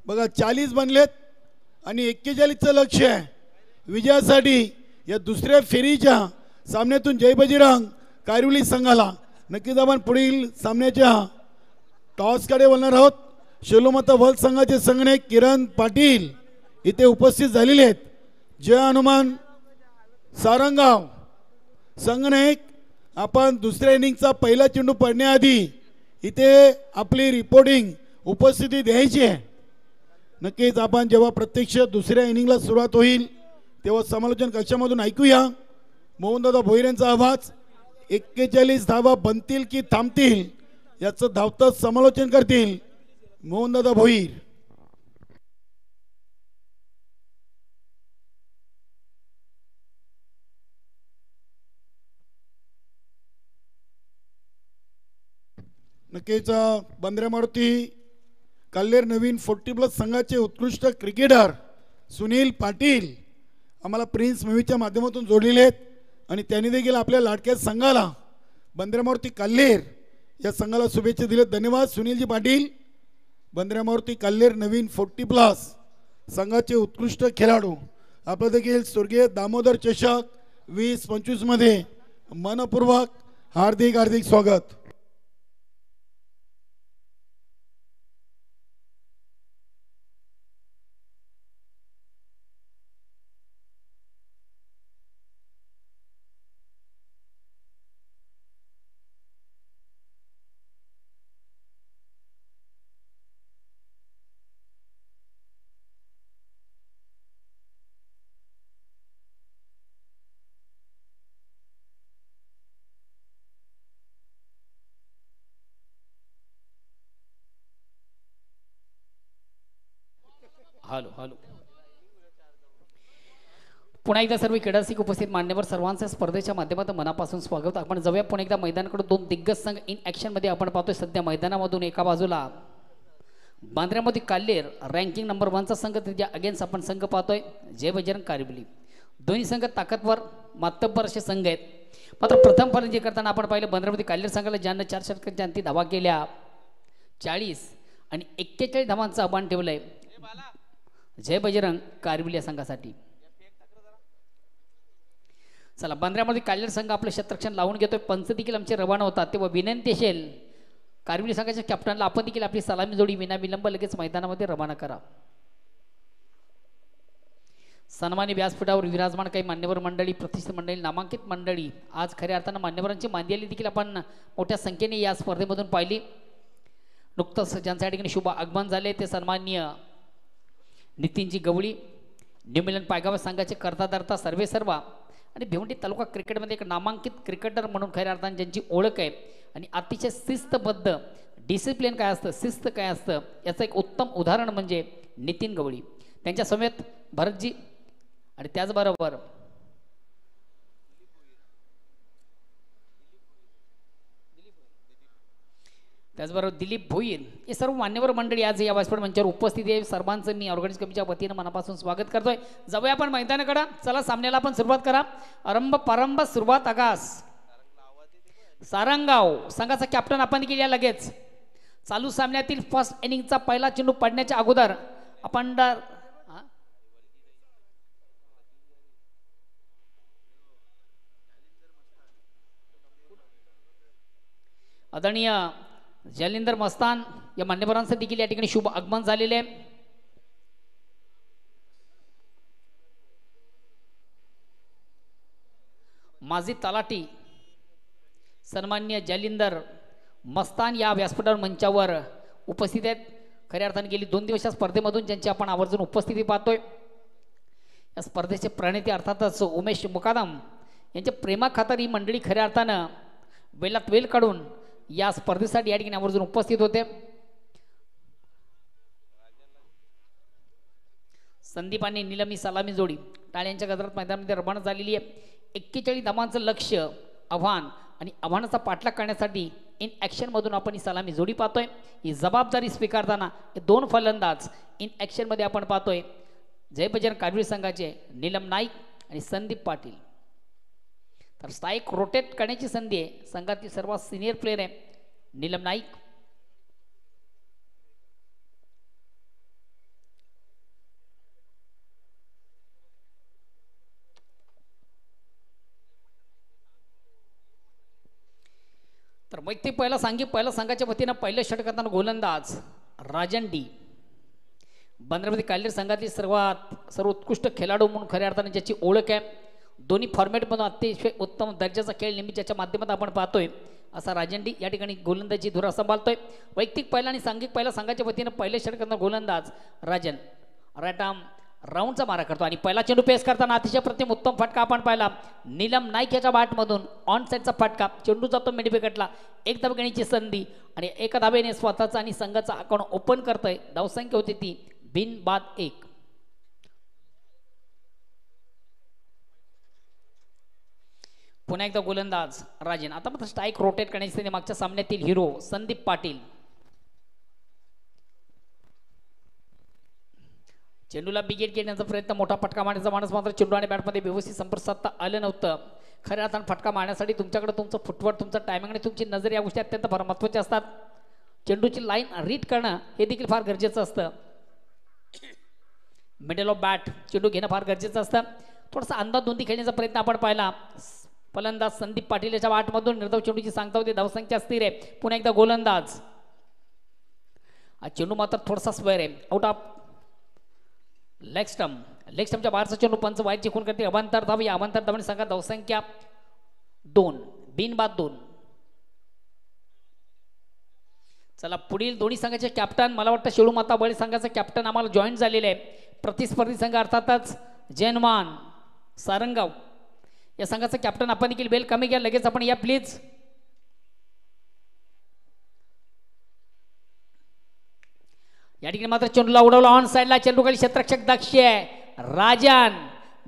S2: बघा 40 बनलेत आणि 41चं लक्ष आहे विजयासाठी. या दुसऱ्या फेरीच्या सामन्यातून जय बजरंग कायरुली संघाला. नक्कीच आपण पुढील सामन्याच्या टॉसकडे वळणार आहोत. शेलोमता वर्ल्ड संघाचे संघनायक किरण पाटील इथे उपस्थित झालेले आहेत. जय हनुमान सारंगाव संघनायक, आपण दुसऱ्या इनिंगचा पहिला चेंडू पडण्याआधी इथे आपली रिपोर्टिंग उपस्थिती द्यायची आहे. नक्कीच आपण जेव्हा प्रत्यक्ष दुसऱ्या इनिंगला सुरुवात होईल तेव्हा समालोचन कक्षामधून ऐकूया मोहनदादा भोईर यांचा आवाज. 41 धावा बनतील की थांबतील याचं धावतं समालोचन करतील मोहनदादा भोईर. नक्कीच बंदरे मारुती कल्लेर नवीन 40+ संघाचे उत्कृष्ट क्रिकेटर सुनील पाटील आम्हाला प्रिन्स मूवीच्या माध्यमातून जोडलेले आहेत आणि त्यांनी देखील आपल्या लाडक्या संघाला बंदरे मारुती कल्लेर या संघाला शुभेच्छा दिल्यात. धन्यवाद सुनीलजी पाटील. बंदरे मारुती कल्लेर नवीन 40+ संघाचे उत्कृष्ट खेळाडू आपलं देखील स्वर्गीय दामोदर चषक 2025 मध्ये मनपूर्वक हार्दिक हार्दिक स्वागत.
S1: Hello hello. पुन्हा एकदा सर्व क्रीडासिक उपस्थित मान्यवर सर्वांचं स्पर्धेच्या माध्यमातून मनापासून स्वागत. आपण जाऊया पुन्हा एकदा मैदानाकडे. दोन दिग्गज संघ इन ॲक्शनमध्ये आपण पाहतोय. सध्या मैदानामधून एका बाजूला बांद्र्यामध्ये काल्हेर रँकिंग नंबर 1चा संघ, त्याच्या अगेन्स्ट आपण संघ पाहतोय जय बजरंग कारिबली. दोन्ही संघ ताकदवर मातब्बर असे संघ आहेत. मात्र प्रथम फलंदाजी करताना आपण पाहिलं बांद्र्यामध्ये काल्हेर संघाला ज्यांना 4 षटकांच्या अंती धावा केल्या 40 आणि 41 धावांचं आव्हान ठेवलंय जय बजरंग कारिबली या संघासाठी. चला, बांद्र्यामध्ये काल्हेर संघ आपलं क्षेत्ररक्षण लावून घेतोय. पंच देखील आमचे रवाना होतात, तेव्हा विनंती असेल कारिबली संघाच्या कॅप्टनला आपण देखील आपली सलामी जोडी विनाविलंब लगेच मैदानामध्ये रवाना करा. सन्मानी व्यासपीठावर विराजमान काही मान्यवर मंडळी, प्रतिष्ठित मंडळी, नामांकित मंडळी, आज खऱ्या अर्थानं मान्यवरांची मांदियाली देखील आपण मोठ्या संख्येने या स्पर्धेमधून पाहिली. नुकतंच ज्यांच्या ठिकाणी शुभ आगमन झाले ते सन्माननीय नितीनजी गवळी, न्यू मिलन पायगाव संघाचे कर्ताधर्ता सर्वे सर्वा आणि भिवंडी तालुका क्रिकेटमध्ये एक नामांकित क्रिकेटर म्हणून खऱ्या अर्थाने ज्यांची ओळख आहे आणि अतिशय शिस्तबद्ध, डिसिप्लिन काय असतं, शिस्त काय असतं याचं एक उत्तम उदाहरण म्हणजे नितीन गवळी. त्यांच्या समेत भरतजी आणि त्याचबरोबर दिलीप भोईर हे सर्व मान्यवर मंडळी आज या व्यासपीठ मंचावर उपस्थित आहे. सर्वांचं मी ऑर्गनाइज कमिटीच्या वतीनं मनापासून स्वागत करतोय. जाऊया आपण मैदानाकडे. चला, सामन्याला आपण सुरुवात करा. आरंभ प्रारंभ सुरुवात आगास. सारंगाव संघाचा कॅप्टन आपण केल्या लगेच. चालू सामन्यातील फर्स्ट इनिंगचा पहिला चेंडू पडण्याच्या अगोदर आपण आदरणीय जालिंदर मस्तान या मान्यवरांचं देखील या ठिकाणी शुभ आगमन झालेले आहे. माजी तलाठी सन्माननीय जालिंदर मस्तान या व्यासपीठावर मंचावर उपस्थित आहेत. खऱ्या अर्थाने गेली 2 दिवस या स्पर्धेमधून ज्यांची आपण आवर्जून उपस्थिती पाहतोय. या स्पर्धेचे प्रणेते अर्थातच उमेश मुकादम यांच्या प्रेमाखातर ही मंडळी खऱ्या अर्थानं वेळात वेळ काढून या स्पर्धेसाठी या ठिकाणी आवर्जून उपस्थित होते. संदीप आणि नीलम ही सलामी जोडी टाळ्यांच्या गजरात मैदानामध्ये रवाना झालेली आहे. 41 धावांचं लक्ष आव्हान आणि आव्हानाचा पाठलाग करण्यासाठी इन ॲक्शन मधून आपण ही सलामी जोडी पाहतोय. ही जबाबदारी स्वीकारताना हे 2 फलंदाज इन ॲक्शन मध्ये आपण पाहतोय जय बजरंग कारिबली संघाचे नीलम नाईक आणि संदीप पाटील. तर स्ट्राईक रोटेट करण्याची संधी आहे. संघातील सर्वात सिनियर प्लेयर आहे नीलम नाईक. तर मैत्री पहिला संघाच्या वतीनं पहिल्या षटकांना गोलंदाज राजन डी. बांद्र्यामध्ये काल्हेर संघातील सर्व उत्कृष्ट खेळाडू म्हणून खऱ्या अर्थाने ज्याची ओळख आहे. दोन्ही फॉर्मॅटमधून अतिशय उत्तम दर्जाचा खेळ नेहमी ज्याच्या माध्यमातून आपण पाहतोय असा राजंडी या ठिकाणी गोलंदाजी धुरा सांभाळतोय. वैयक्तिक पहिला आणि सांघिक पहिला संघाच्या वतीनं पहिल्या षटकांना गोलंदाज राजन राईट आर्म राऊंडचा मारा करतो आणि पहिला चेंडू पेस करताना अतिशय प्रतिम उत्तम फटका आपण पाहिला नीलम नाईक याच्या बॅटमधून ऑन साईडचा फटका. चेंडू जातो मिड विकेटला. एक धाव घेण्याची संधी आणि एका धावेने स्वतःचा आणि संघाचा अकाउंट ओपन करतोय. धावसंख्या होती ती बिनबाद 1. पुन्हा एकदा गोलंदाज राजन. आता मात्र स्ट्राईक रोटेट करण्याची संधी मागच्या सामन्यातील हिरो संदीप पाटील. चेंडूला बिगेट घेण्याचा प्रयत्न, मोठा फटका मारण्याचा माणूस मात्र चेंडू आणि बॅटमध्ये व्यवस्थित संपर्क साधता आलं नव्हतं. खऱ्या अर्थानं फटका मारण्यासाठी तुमच्याकडे तुमचं फुटवर्क, तुमचं टायमिंग आणि तुमची नजर या गोष्टी अत्यंत फार महत्त्वाच्या असतात. चेंडूची लाईन रीड करणं हे देखील फार गरजेचं असतं. मिडल ऑफ बॅट चेंडू घेणं फार गरजेचं असतं. थोडासा अंदाज नोंदी खेळण्याचा प्रयत्न आपण पाहिला. फलंदाज संदीप पाटील याच्या वाटमधून निर्धाव चेंडूची सांगता होती. धावसंख्या स्थिर आहे. पुन्हा एकदा गोलंदाज. हा चेंडू मात्र थोडासा स्क्वेअर आहे. Out of leg stump. Leg स्टंपच्या बाहेरचा चेंडू पंच वाईट जिंकून करते. अवांतर धाव. या अवांतर धावणे संघात धावसंख्या 2 बिनबाद 2. चला पुढील दोन्ही संघाचे कॅप्टन मला वाटतं शेळू माता बळी संघाचा कॅप्टन आम्हाला जॉईन झालेले आहे. प्रतिस्पर्धी संघ अर्थातच जैनमान सारंगाव या संघाचा कॅप्टन आपण देखील बेल कमी घ्या. लगेच आपण या प्लीज. या ठिकाणी मात्र चेंडूला उडवला ऑन साइडला. चेंडू खाली क्षेत्ररक्षक दक्ष आहे. राजन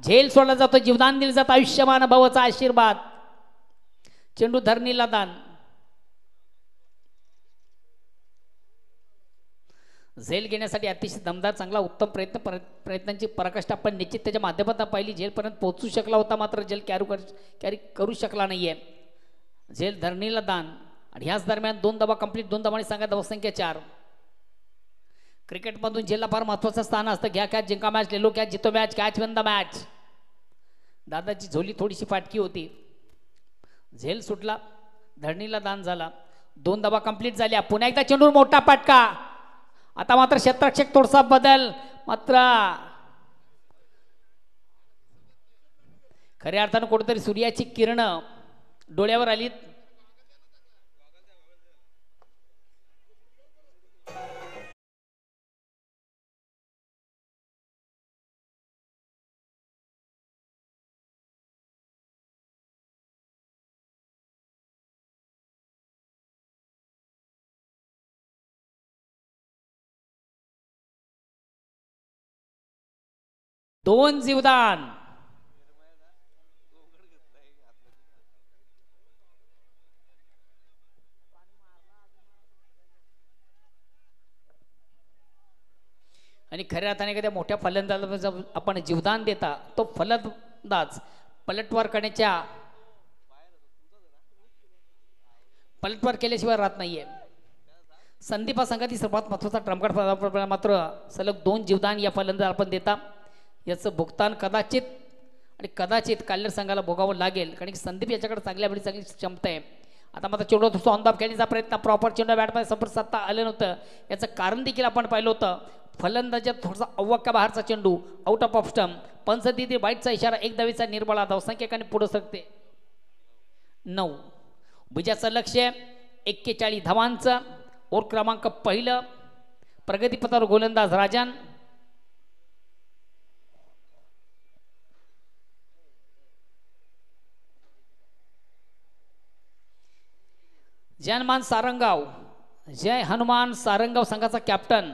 S1: झेल सोडला जातो. जीवदान दिलं जातं. आयुष्यमान भावाचा आशीर्वाद. चेंडू धरणीला दान. झेल घेण्यासाठी अतिशय दमदार चांगला उत्तम प्रयत्नांची पराकाष्ठा आपण निश्चित त्याच्या माध्यमातून पाहिली. झेलपर्यंत पोहोचू शकला होता मात्र झेल कॅरी करू शकला नाहीये. झेल धरणीला दान. आणि ह्याच दरम्यान 2 धावा कंप्लीट. 2 धावांनी सांगा धावसंख्या 4. क्रिकेटमधून झेलला फार महत्वाचं स्थान असतं. घ्या कॅच जिंका मॅच. लेलो कॅच जितो match. Catch win the match. दादाची झोली थोडीशी फाटकी होती. झेल सुटला. धरणीला दान झाला. 2 धावा कंप्लीट झाल्या. पुन्हा एकदा चेंडूवर मोठा फटका. आता मात्र क्षेत्ररक्षक थोडासा बदल. मात्र खऱ्या अर्थानं कुठेतरी सूर्याची किरण डोळ्यावर आलीत. दोन जीवदान. आणि खऱ्या अर्थाने एखाद्या मोठ्या फलंदाजाला आपण जीवदान देता तो फलंदाज पलटवार केल्याशिवाय राहत नाहीये. संदीप हा संघातील सर्वात महत्वाचा ट्रम्पकार्ड मात्र सलग 2 जीवदान या फलंदाज आपण देता. याचं भुगतान कदाचित काल्यर संघाला भोगावं लागेल. कारण की संदीप याच्याकडे चांगली क्षमता आहे. आता मात्र चेंडू थोडं ऑन दाब खेळण्याचा प्रयत्न. प्रॉपर चेंडू बॅटमध्ये संपर्क साधता आलं नव्हतं. याचं कारण देखील आपण पाहिलं होतं. फलंदाजात थोडासा अव्वक्या बाहेरचा चेंडू आउट ऑफ स्टंप. पंच दिदी वाईटचा इशारा. 1 धावेचा निर्बळा. धावसंख्या एकाने पुढे सरकते 9. विजयाचं लक्ष 41 धावांचं. ओव्हर क्रमांक 1. प्रगतीपथावर गोलंदाज राजन. जय हनुमान सारंगाव संघाचा कॅप्टन.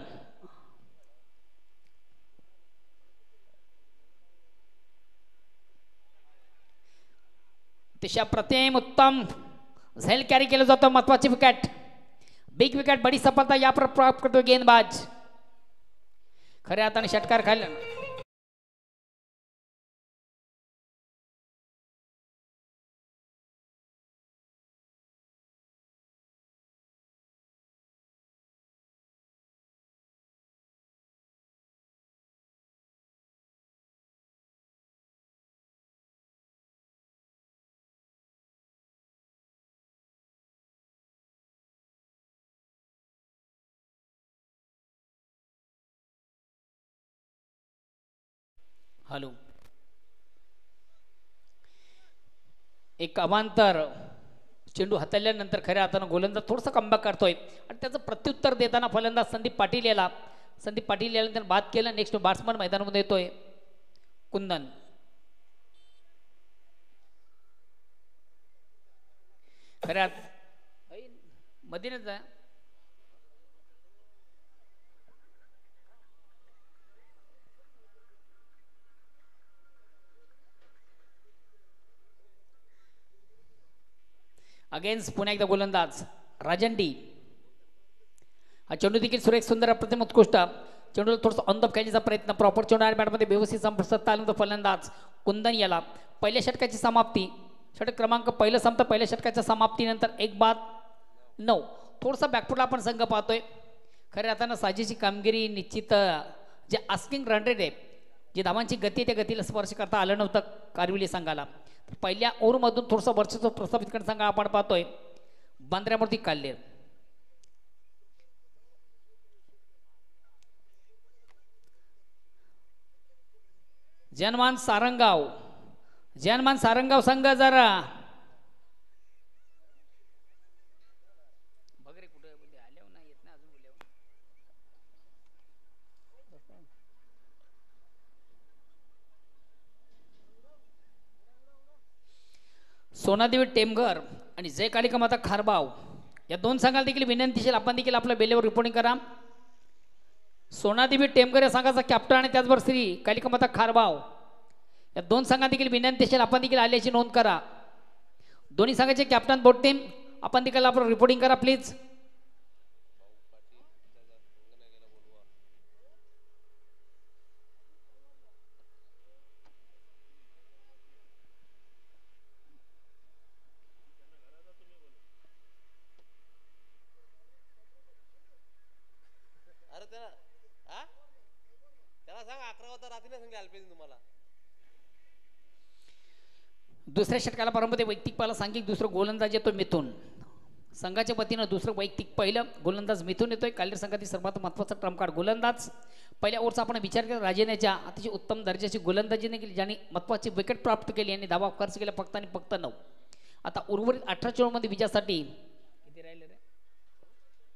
S1: तिशा प्रतिम उत्तम झेल कॅरी केलं जातं. महत्वाची विकेट. Big wicket. बडी सफलता या प्राप्त करतो गेंदबाज. खऱ्या हाताने षटकार खाल्ला. हॅलो. एक अवांतर चेंडू हाताळल्यानंतर खऱ्या हातानं गोलंदाज थोडंसं कमबॅक करतोय. आणि त्याचं प्रत्युत्तर देताना फलंदाज संदीप पाटील याला त्यानं बाद केलं. नेक्स्ट बॅट्समन मैदानामध्ये येतोय कुंदन. खऱ्या मधीनच आहे. अगेन्स्ट पुन्हा एकदा गोलंदाज राजन डी. हा चेंडू देखील सुरेख सुंदर अप्रतिम उत्कृष्ट. चेंडूला थोडंसं ऑन द खेळण्याचा प्रयत्न. प्रॉपर चेंडू आणि बॅटमध्ये व्यवस्थित संपर्क आल्यानंतर फलंदाज कुंदन याला. पहिल्या षटकाची समाप्ती. षटक क्रमांक 1 संपतं. पहिल्या षटकाच्या समाप्तीनंतर 1 बाद 9. थोडासा बॅकफुटला आपण संघ पाहतोय. खऱ्या अर्थानं साजेची कामगिरी निश्चित जे आस्किंग रन रेट आहे जी धावांची गती त्या गतीला स्पर्श करता आलं नव्हतं कारविली संघाला. पहिल्या ओव्हरमधून थोडंसं वर्चस्व प्रस्थापित करण्याचा संघ आपण पाहतोय बांद्र्यामूर्ती काल्लेर. जनमान सारंगाव संघ जरा बघरे कुठे आल्या नाही येत ना अजून बोलल्या. सोनादेवी टेमघर आणि जय कालिका माता खारबाव या दोन संघाला देखील विनंती आपण देखील आपल्या बेलेवर रिपोर्टिंग करा. सोनादेवी टेमघर या संघाचा कॅप्टन आणि त्याचबरोबर श्री कालिका माता खारबाव या दोन संघात देखील विनंती आपण देखील आल्याची नोंद करा. दोन्ही संघाचे कॅप्टन बोट टीम आपण देखील आपण रिपोर्टिंग करा प्लीज. दुसऱ्या षटकाला परंपरे वैयक्तिक पहिला सांघिक दुसरं गोलंदाज येतो मिथून. संघाच्या वतीनं दुसरं वैयक्तिक पहिलं गोलंदाज मिथून येतोय. काल्लेर संघातील सर्वात महत्त्वाचा ट्रम्प कार्ड गोलंदाज. पहिल्या ओव्हरचा आपण विचार केला राजेनेच्या अतिशय उत्तम दर्जाची गोलंदाजीने केली ज्यांनी महत्त्वाची विकेट प्राप्त केली आणि धावा खर्च केला फक्त आणि फक्त 9. आता उर्वरित 18 चेंडूमध्ये विजयासाठी किती राहिले रे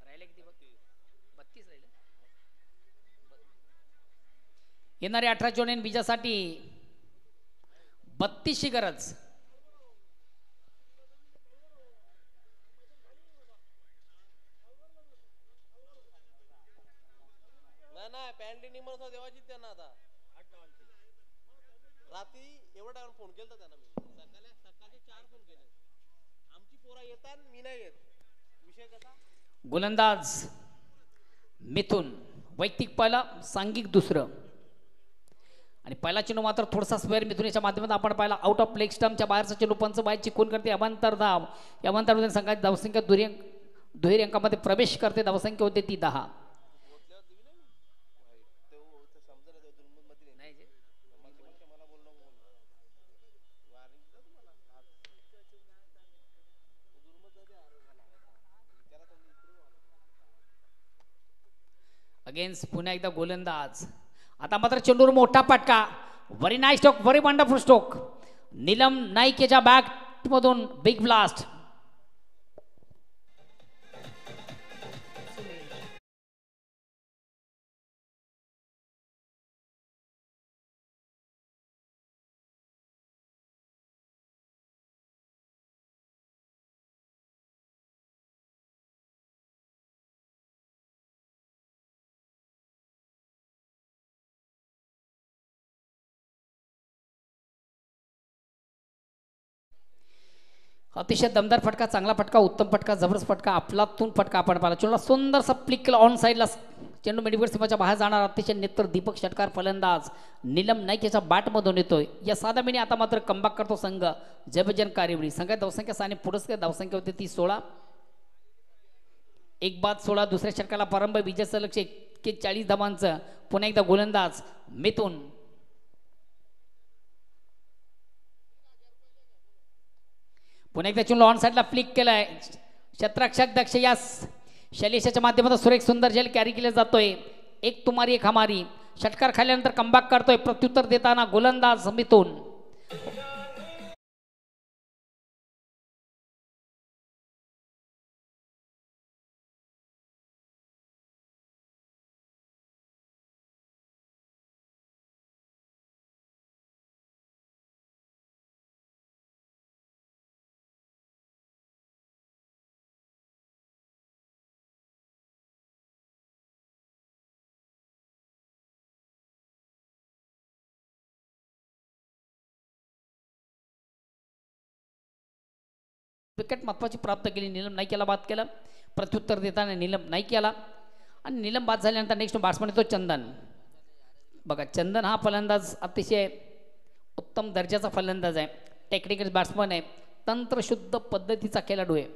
S1: राहिले किती 32 राहिले. येणारे 18 चेंडू विजयासाठी 32ची गरज.
S3: नाही पॅन्टी निमर देवाची त्यांना आता रात्री एवढा टाइम फोन केला त्यांना मी सकाळचे 4 फोन केले. आमची पोरा येतात मी नाही येत. विषय कसा
S1: गोलंदाज मिथून वैयक्तिक पहिला सांघिक दुसरं आणि पहिला चेंडू मात्र थोडासा स्क्वेअर मिथून याच्या माध्यमातून आपण पाहिला आउट ऑफ लेग स्टंपच्या बाहेरचा चेंडू पंच बाय चिकून करते अवांतर धाव. या अवांतर संघाची धावसंख्या दुहेरी अंकामध्ये प्रवेश करते. धावसंख्या होते ती 10. अगेन्स्ट पुन्हा एकदा गोलंदाज. आता मात्र चेंडूवर मोठा फटका. Very nice stroke very wonderful stroke. Neelam Naik याच्या बॅट मधून बिग ब्लास्ट. अतिशय दमदार फटका चांगला फटका उत्तम फटका जबरदस्त फटका अफलातून फटका आपण पाहिला. चेंडूला सुंदरसा फ्लिक केला ऑन साईडला. चेंडू मिडविकेट सीमाच्या बाहेर जाणार अतिशय नेत्र दीपक षटकार फलंदाज नीलम नाईक याच्या बॅटमधून येतोय. या 7 मिनिटे आता मात्र कमबॅक करतो संघ जयभजन कारिवडी. संघात धावसंख्या साने पुरस्कार धावसंख्या होती ती 16. 1 बाद 16. दुसऱ्या षटकाला प्रारंभ विजयाचं लक्ष 41 धावांचं. पुन्हा एकदा गोलंदाज मिथून. पुन्हा एकदा चेंडू ऑन साईडला फ्लिक केलाय. क्षेत्ररक्षक दक्ष या शैलेशाच्या माध्यमातून सुरेख सुंदर झेल कॅरी केला जातोय. एक तुमारी एक हमारी. षटकार खाल्यानंतर कमबॅक करतोय प्रत्युत्तर देताना गोलंदाज मिथून. विकेट महत्वाची प्राप्त केली. नीलम नाईक याला बाद केलं. प्रत्युत्तर देताना नीलम नाईक याला आणि नीलम बाद झाल्यानंतर नेक्स्ट बॅट्समन येतो चंदन. बघा चंदन हा फलंदाज अतिशय उत्तम दर्जाचा फलंदाज आहे. टेक्निकल बॅट्समन आहे. तंत्रशुद्ध पद्धतीचा खेळाडू आहे.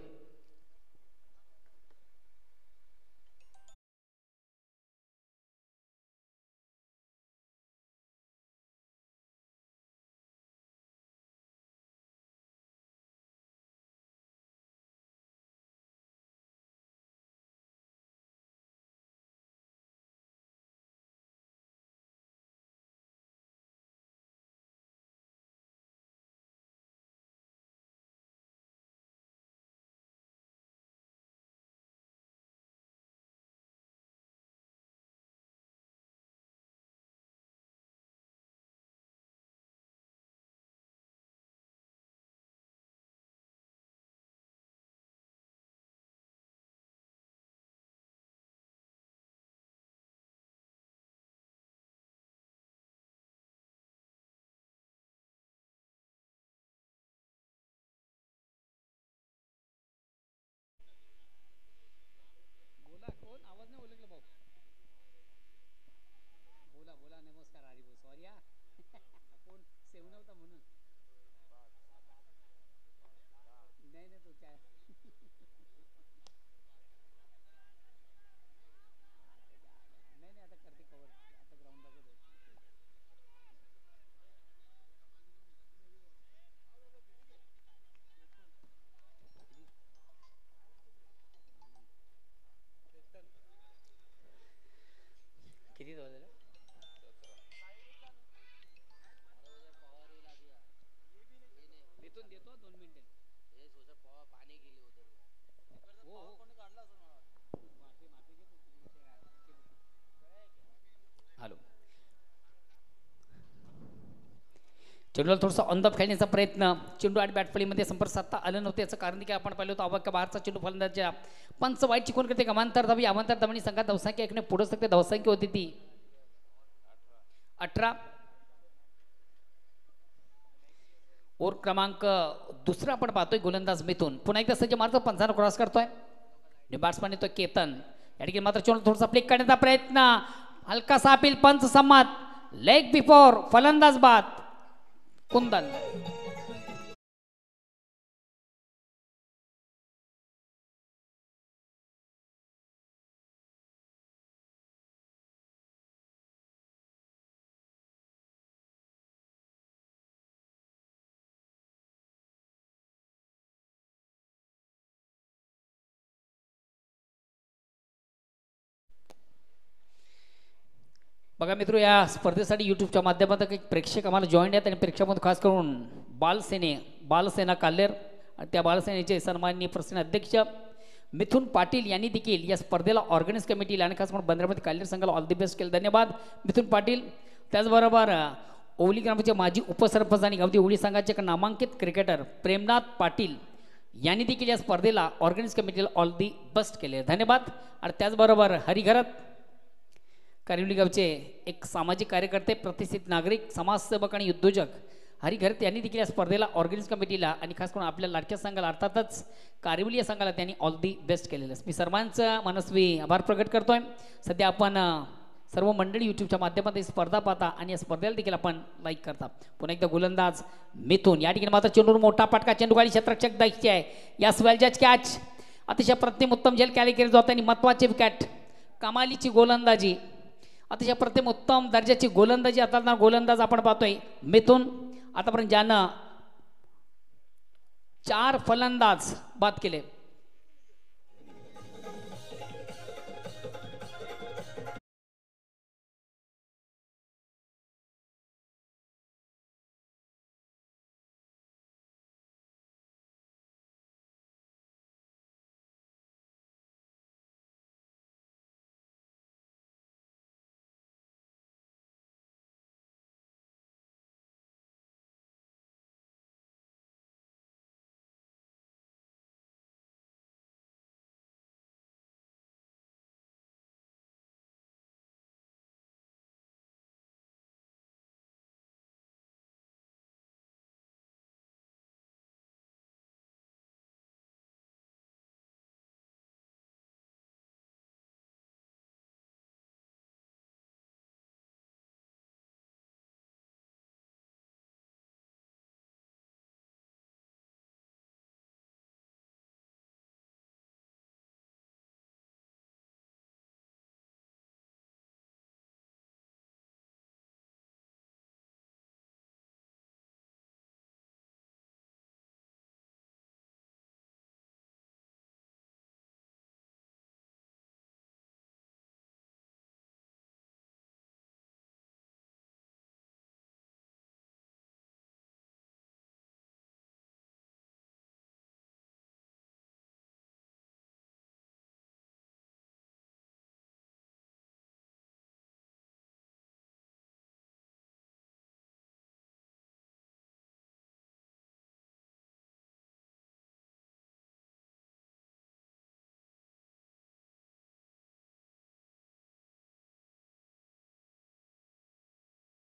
S1: किती झालेलं देतो 2 मिनिटे हॅलो चेंडूला थोडासा ऑन द खेळण्याचा प्रयत्न चेंडू आणि बॅटफळीमध्ये संपर्क साधता आलं नव्हतं याचं कारण की आपण पाहिलं होतं अवाक्य बाहेरचा चेंडू फलंदाजच्या पंच वाईट चिकून करते अमांतर धावी अमांतर धावणी संघात धावसंख्या एकने पुढे सकते धावसंख्या होती ती 18 ओव्हर क्रमांक दुसरा आपण पाहतोय गोलंदाज मिथून पुन्हा एकदा सज्ज मारतो 50 क्रॉस करतोय बॅट्समॅन येतोय केतन या ठिकाणी मात्र चेंडू थोडासा फ्लिक करण्याचा प्रयत्न हलकासा अपील पंच संमत लेग बिफोर फलंदाज बाद कुंदन बघा मित्र या स्पर्धेसाठी यूट्यूबच्या माध्यमातून काही प्रेक्षक आम्हाला जॉईन आहेत आणि प्रेक्षकांमध्ये खास करून बालसेना काल्हेर आणि त्या बालसेनेचे सन्माननीय प्रसिद्ध अध्यक्ष मिथुन पाटील यांनी देखील या स्पर्धेला ऑर्गनाइज कमिटीला आणि खास करून बंदरामध्ये काल्हेर संघाला ऑल द बेस्ट केलं धन्यवाद मिथुन पाटील त्याचबरोबर ओवली ग्रामचे माजी उपसरपंच आणि गावठी ओवली संघाचे एक नामांकित क्रिकेटर प्रेमनाथ पाटील यांनी देखील या स्पर्धेला ऑर्गनाइज कमिटीला ऑल दी बेस्ट केले धन्यवाद आणि त्याचबरोबर हरिघरत कारिवली गावचे एक सामाजिक कार्यकर्ते प्रतिष्ठित नागरिक समाजसेवक आणि उद्योजक हरिघरत यांनी देखील या स्पर्धेला ऑर्गनाइज कमिटीला आणि खास करून आपल्या लाडक्या संघाला अर्थातच कारिवली या संघाला त्यांनी ऑल दी बेस्ट केलेलं मी सर्वांचं मनस्वी आभार प्रकट करतोय सध्या आपण सर्व मंडळी यूट्यूबच्या माध्यमातून स्पर्धा पाहता आणि या स्पर्धेला देखील आपण लाईक करता पुन्हा एकदा गोलंदाज मिथून या ठिकाणी मात्र चेंडूवर मोठा फटका चेंडू गाडी क्षेत्ररक्षक द्यायची आहे या स्वेलजच कॅच अतिशय प्रतिम उत्तम झेल कॅरी केली जात आणि महत्वाची विकेट कमालीची गोलंदाजी अतिशय प्रतिम उत्तम दर्जाची गोलंदाजी आता गोलंदाज आपण पाहतोय मिथून आतापर्यंत ज्यानं 4 फलंदाज बाद केले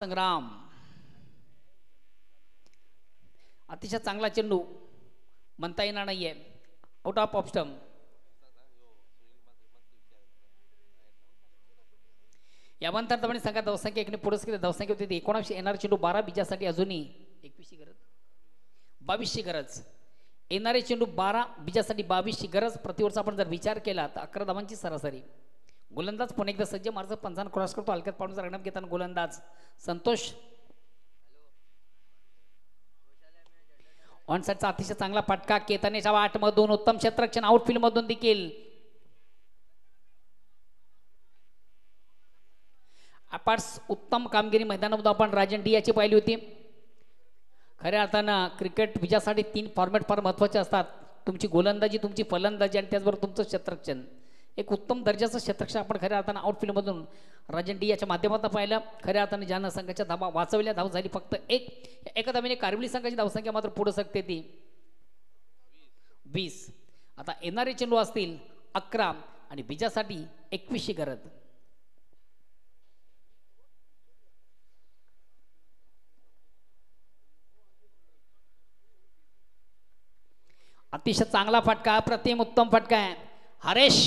S1: संग्राम अतिशय चांगला चेंडू म्हणता येणार नाहीये आउट ऑफ ऑप्शन यानंतर आपण संघात धावसंख्या एकने पुरस्कृत धावसंख्या होती 19 येणार चेंडू 12 बीजासाठी अजूनही 21ची गरज 22ची गरज येणारे चेंडू 12 बीजासाठी 22ची गरज प्रतिवर्ष आपण जर विचार केला तर 11 धावांची सरासरी गोलंदाज पुन्हा एकदा सज्ज मार्ग 50 क्रॉस करतो हलक्यात पाडून रगडम घेताना गोलंदाज संतोष ऑन साइडचा अतिशय चांगला फटका केतनेच्या 8 मधून उत्तम क्षेत्ररक्षण आउटफील्ड मधून देखील पार्ट्स उत्तम कामगिरी मैदानामध्ये आपण राजन डी याची पाहिली होती. खऱ्या अर्थानं क्रिकेट विजयासाठी 3 फॉर्मॅट फार महत्त्वाचे असतात. तुमची गोलंदाजी, तुमची फलंदाजी आणि त्याचबरोबर तुमचं क्षेत्ररक्षण. एक उत्तम दर्जाचं क्षेत्ररक्षण आपण खऱ्या अर्थानं आउटफील्डमधून राजन डी याच्या माध्यमातून पाहिलं. खऱ्या अर्थानं ज्यानं संघाच्या धावा वाचवल्या, धाव झाली फक्त एका धावेने कारविली संघाची धावसंख्या मात्र पुढे सकते ती 20. आता येणारे चेंडू असतील 11 आणि विजयासाठी 21ची गरज. अतिशय चांगला फटका, अप्रतिम उत्तम फटका आहे. हरेश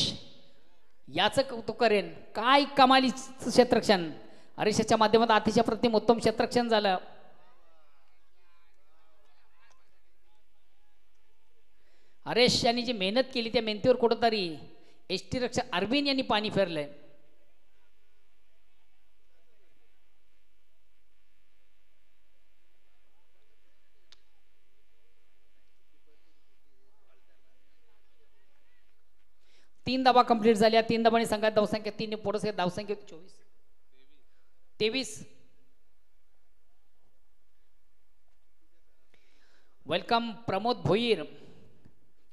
S1: याचं कौतुक करेन, काय कमालीचं क्षेत्ररक्षण. हरेशच्या माध्यमात अतिशय प्रतिम उत्तम क्षेत्ररक्षण झालं. हरेश यांनी जी मेहनत केली त्या मेहनतीवर कुठंतरी एसटी रक्षक अरविंद यांनी पाणी फेरलंय. तीन धावा कंप्लीट झाल्या. 3 धावांनी संघात धावसंख्या 3 पुढे धावसंख्या 23. वेलकम प्रमोद भोईर,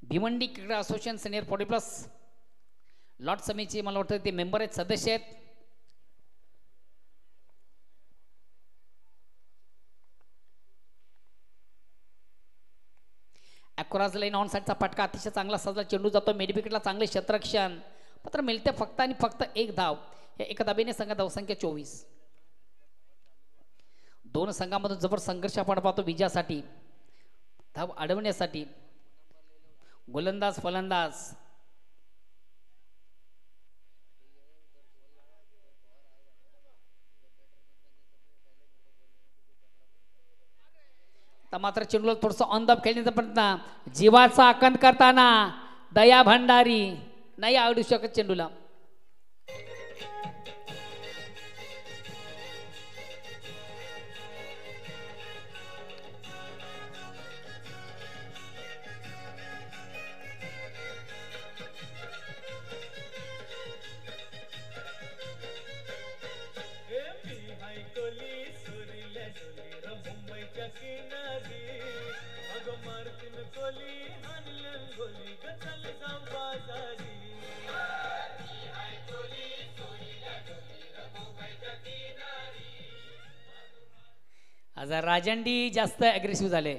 S1: भिवंडी क्रीडा असोसिएशन सिनियर 40+ लॉट समितीचे मला वाटतं ते मेंबर आहेत, सदस्य आहेत. अक्रॉस लाईन ऑन साईडचा फटका अतिशय चांगला सजला. चेंडू जातो मिड विकेटला, चांगले क्षेत्ररक्षण. मात्र मिळते फक्त आणि फक्त 1 धाव. या एका धाबेने संघात धावसंख्या 24. दोन संघांमधून जबर संघर्ष आपण पाहतो विजयासाठी, धाव अडवण्यासाठी. गोलंदाज फलंदाज मात्र चेंडूला थोडस ऑन द खेळण्याचा प्रयत्न, जीवाचा आकंत करताना दया भंडारी नाही आवडू शकत चेंडूला. आज राजंडी जास्त अग्रेसिव्ह झाले.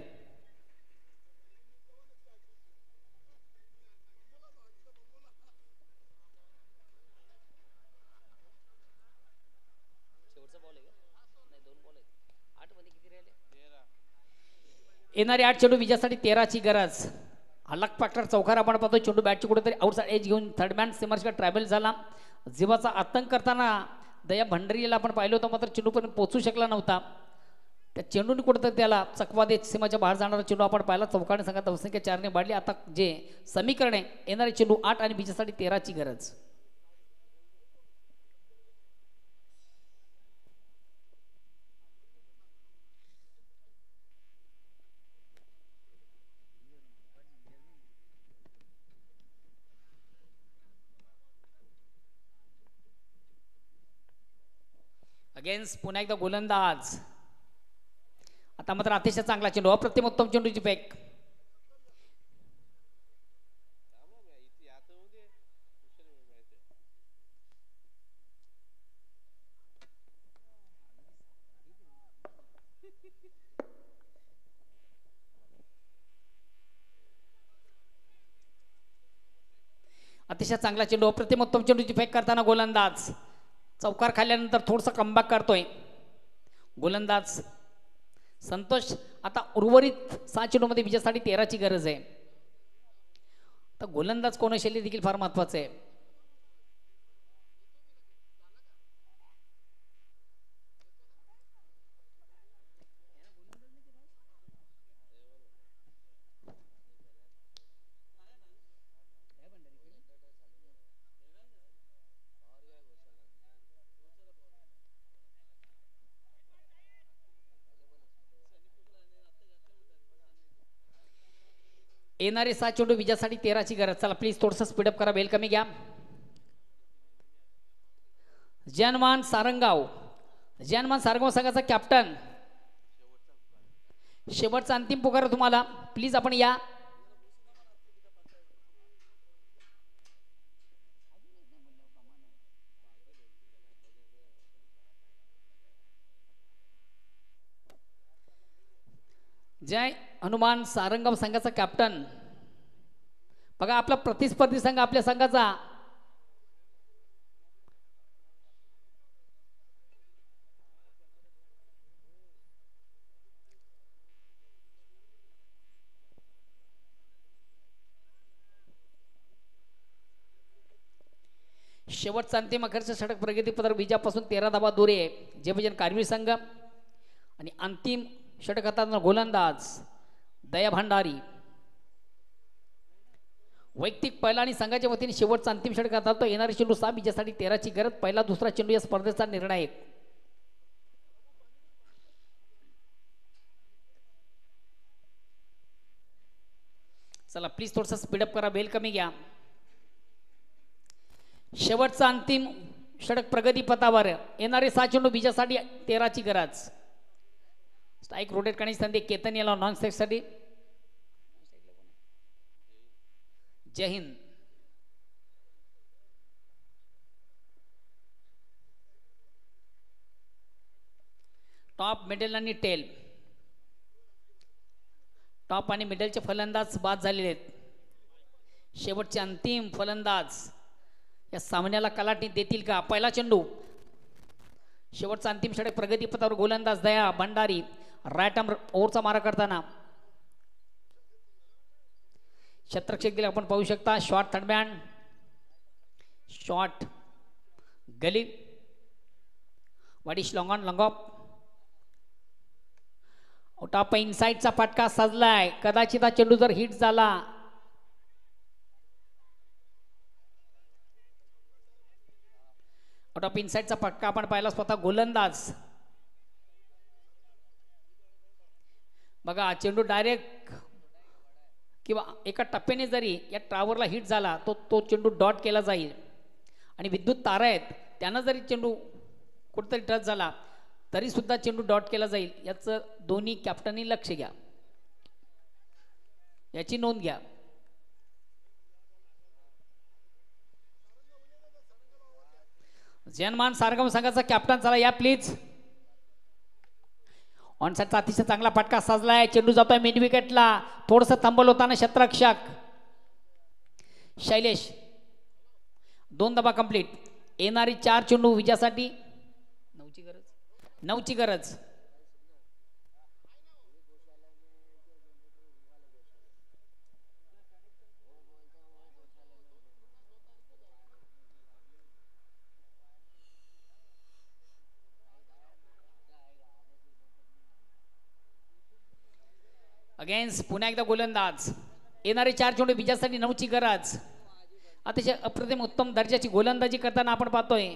S1: येणारे 8 चेंडू विजयासाठी 13ची गरज. हलक पाक्टर चौकार आपण पाहतो. चेंडू बॅटची कुठेतरी आउटसाइड एज घेऊन थर्ड मॅन सिमर्सकडे ट्रॅव्हल झाला. जीवाचा आतंक करताना दया भंडारीला आपण पाहिलं होतं, मात्र चेंडूपर्यंत पोहोचू शकला नव्हता. त्या चेंडूने कुठेतरी त्याला चकवा देत सीमाच्या बाहेर जाणारा चेंडू आपण पाहिला. चौकाने संघात धावसंख्या 4ने वाढली. आता जे समीकरण आहे, येणारे चेंडू 8 आणि विजयासाठी 13ची गरज. अगेन्स्ट पुन्हा एकदा गोलंदाज. आता मात्र अतिशय चांगला चेंडू, अप्रतिम उत्तम चेंडूची फेक. अतिशय चांगला चेंडू, अप्रतिम उत्तम चेंडूची फेक करताना गोलंदाज. चौकार खाल्ल्यानंतर थोडंसं कमबॅक करतोय गोलंदाज संतोष. आता उर्वरित 6 चेंडूमध्ये विजयासाठी 13ची गरज आहे. तर गोलंदाज कोण शैली देखील फार महत्वाचं आहे. येणारे 7 चेंडू विजयासाठी 13ची गरज. चला प्लीज थोडंसं स्पीडअप करा, बेल कमी घ्या. जनवान सारंगाव जनमान सारगाव संघाचा कॅप्टन शेवटचा अंतिम पुकार आहे तुम्हाला, प्लीज आपण या. जय हनुमान सारंगम संघाचा कॅप्टन. बघा आपला प्रतिस्पर्धी संघ आपल्या संघाचा शेवटचा अंतिम अखेरच्या षटक प्रगतीपत्र विजयापासून 13 धावा दूर आहे जे भजन कारवीर संघ. आणि अंतिम षटक हाताळताना गोलंदाज दया भंडारी. वैयक्तिक पहिला आणि संघाच्या वतीने शेवटचा अंतिम षटक हाताळतो. येणारे चेंडू 6 विजयासाठी 13ची गरज. पहिला दुसरा चेंडू या स्पर्धेचा निर्णायक. चला प्लीज थोडंसं स्पीडअप करा, बेल कमी घ्या. शेवटचा अंतिम षटक प्रगती पथावर. येणारे 6 चेंडू विजयासाठी 13ची गरज. स्ट्राईक रोटेट करण्याची संधी केतन याला नॉन स्ट्राईकसाठी. जय हिंद. टॉप मिडल आणि टेल. टॉप आणि मिडलचे फलंदाज बाद झालेले आहेत. शेवटचे अंतिम फलंदाज या सामन्याला कलाटणी देतील का? पहिला चेंडू शेवटचा अंतिम षटक प्रगती पथावर गोलंदाज दया भंडारी राईट आर्म ओव्हरचा मारा करताना क्षेत्ररक्षक दिले आपण पाहू शकता. Short third band, short gully, वाडिश long on long off. Top इनसाइडचा फटका सजलाय. कदाचित हा चेंडू जर हिट झाला टॉप इनसाइडचा फटका आपण पाहिला स्वतः गोलंदाज. बघा चेंडू डायरेक्ट किंवा एका टप्प्याने जरी या टावरला हिट झाला तो चेंडू डॉट केला जाईल. आणि विद्युत तारा आहेत त्यांना जरी चेंडू कुठेतरी टच झाला तरी सुद्धा चेंडू डॉट केला जाईल. याचं दोन्ही कॅप्टननी लक्ष घ्या, याची नोंद घ्या. जनमान सारंगम संघाचा कॅप्टन चला या प्लीज. ऑनसाइडचा अतिशय चांगला फटका साजलाय. चेंडू जातोय मिड विकेटला. थोडंसं थांबवलं होताना क्षेत्ररक्षक शैलेश. 2 धावा कंप्लीट. येणारी 4 चेंडू विजयासाठी 9ची गरज. अगेन्स्ट पुन्हा एकदा गोलंदाज. येणारे 4 चेंडू विजयासाठी 9ची गरज. अतिशय अप्रतिम उत्तम दर्जाची गोलंदाजी करताना आपण पाहतोय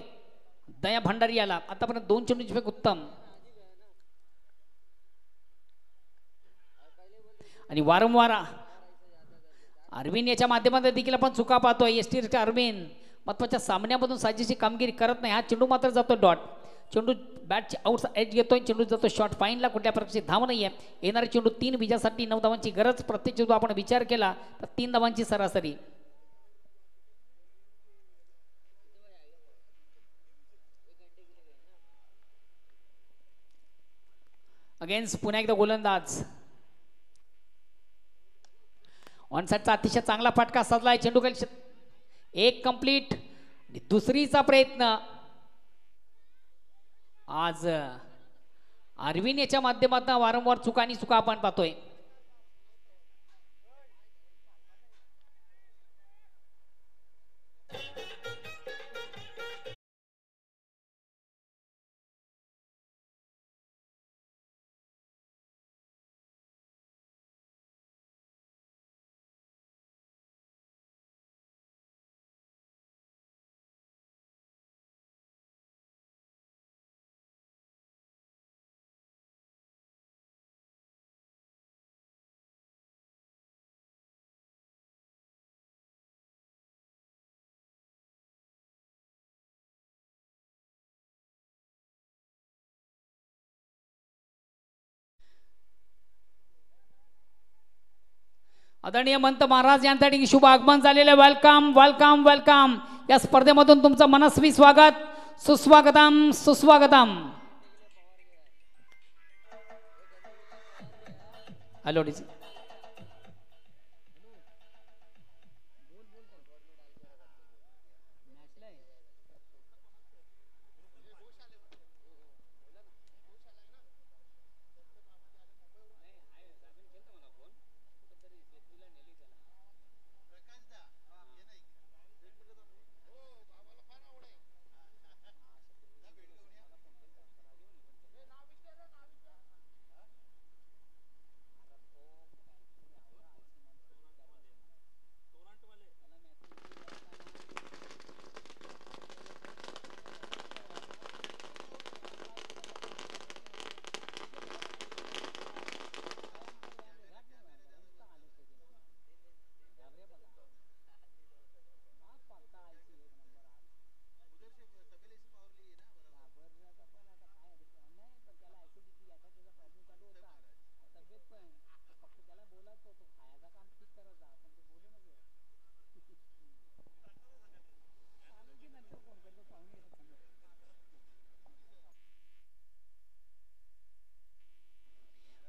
S1: दया भंडारी याला. आतापर्यंत 2 चेंडूंची फेक उत्तम. आणि वारंवार अरविंद याच्या माध्यमातून देखील आपण चुका पाहतोय. एस टी अरविंद महत्वाच्या सामन्यामधून साजेशी कामगिरी करत नाही. हा चेंडू मात्र जातो डॉट. चेंडू बॅटची आउटचा एज घेतोय. चेंडू जातो शॉर्ट. फाईनला कुठल्या प्रकारची धाव नाही आहे. येणारे चेंडू 3 विजयासाठी 9 धावांची गरज. प्रत्येक चेंडू आपण विचार केला तर 3 धावांची सरासरी. अगेन्स्ट पुन्हा एकदा गोलंदाज. ऑनसाइडचा अतिशय चांगला फटका साधलाय. चेंडू खाली 1 कंप्लीट. दुसरीचा प्रयत्न आज अरविंद याच्या माध्यमातून वारंवार चुका आणि चुका आपण पाहतोय. आदरणीय मंत महाराज यांसाठी शुभ आगमन झालेले वेलकम वेलकम वेलकम. या स्पर्धेमधून तुमचं मनस्वी स्वागत, सुस्वागतम सुस्वागतम. हॅलो डीजी.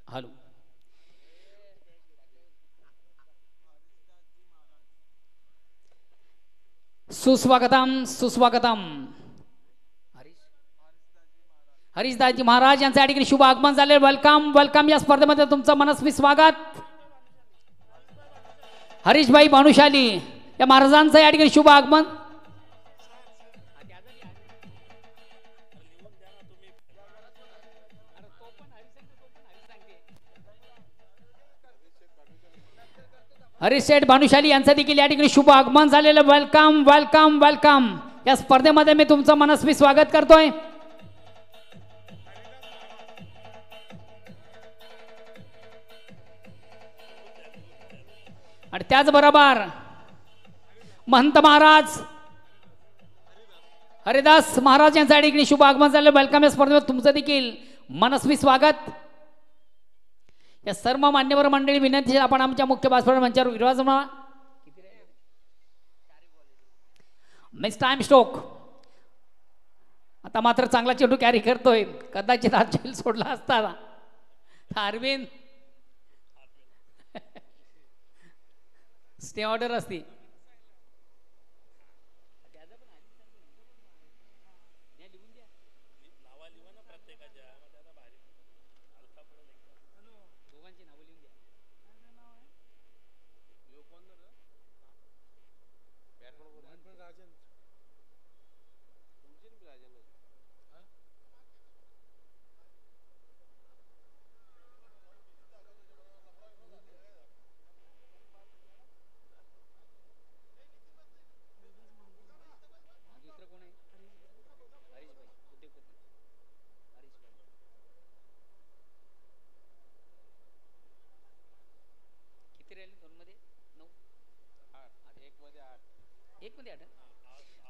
S1: हॅलो. सुस्वागतम सुस्वागतम. हरीशदासजी महाराज यांच्या या ठिकाणी शुभ आगमन झाले. Welcome welcome. या स्पर्धेमध्ये तुमचं मनस्वी स्वागत. हरीशभाई भानुशाली या महाराजांचं या ठिकाणी शुभ आगमन. हरीश शेठ भानुशाली यांचं देखील या ठिकाणी शुभ आगमन झालेलं. Welcome welcome welcome. या स्पर्धेमध्ये मी तुमचं मनस्वी स्वागत करतोय. आणि त्याचबरोबर महंत महाराज हरिदास महाराज यांच्या ठिकाणी शुभ आगमन झालं. वेलकम. या स्पर्धेमध्ये तुमचं देखील मनस्वी स्वागत. या सर्व मान्यवर मंडळी विनंती, आपण आमच्या मुख्य व्यासपीठ मंचावर विराजमान. Miss time stroke. आता मात्र चांगला चेंडू कॅरी करतोय. कदाचित आज जेल सोडला असता अरविंद स्टे ऑर्डर असती.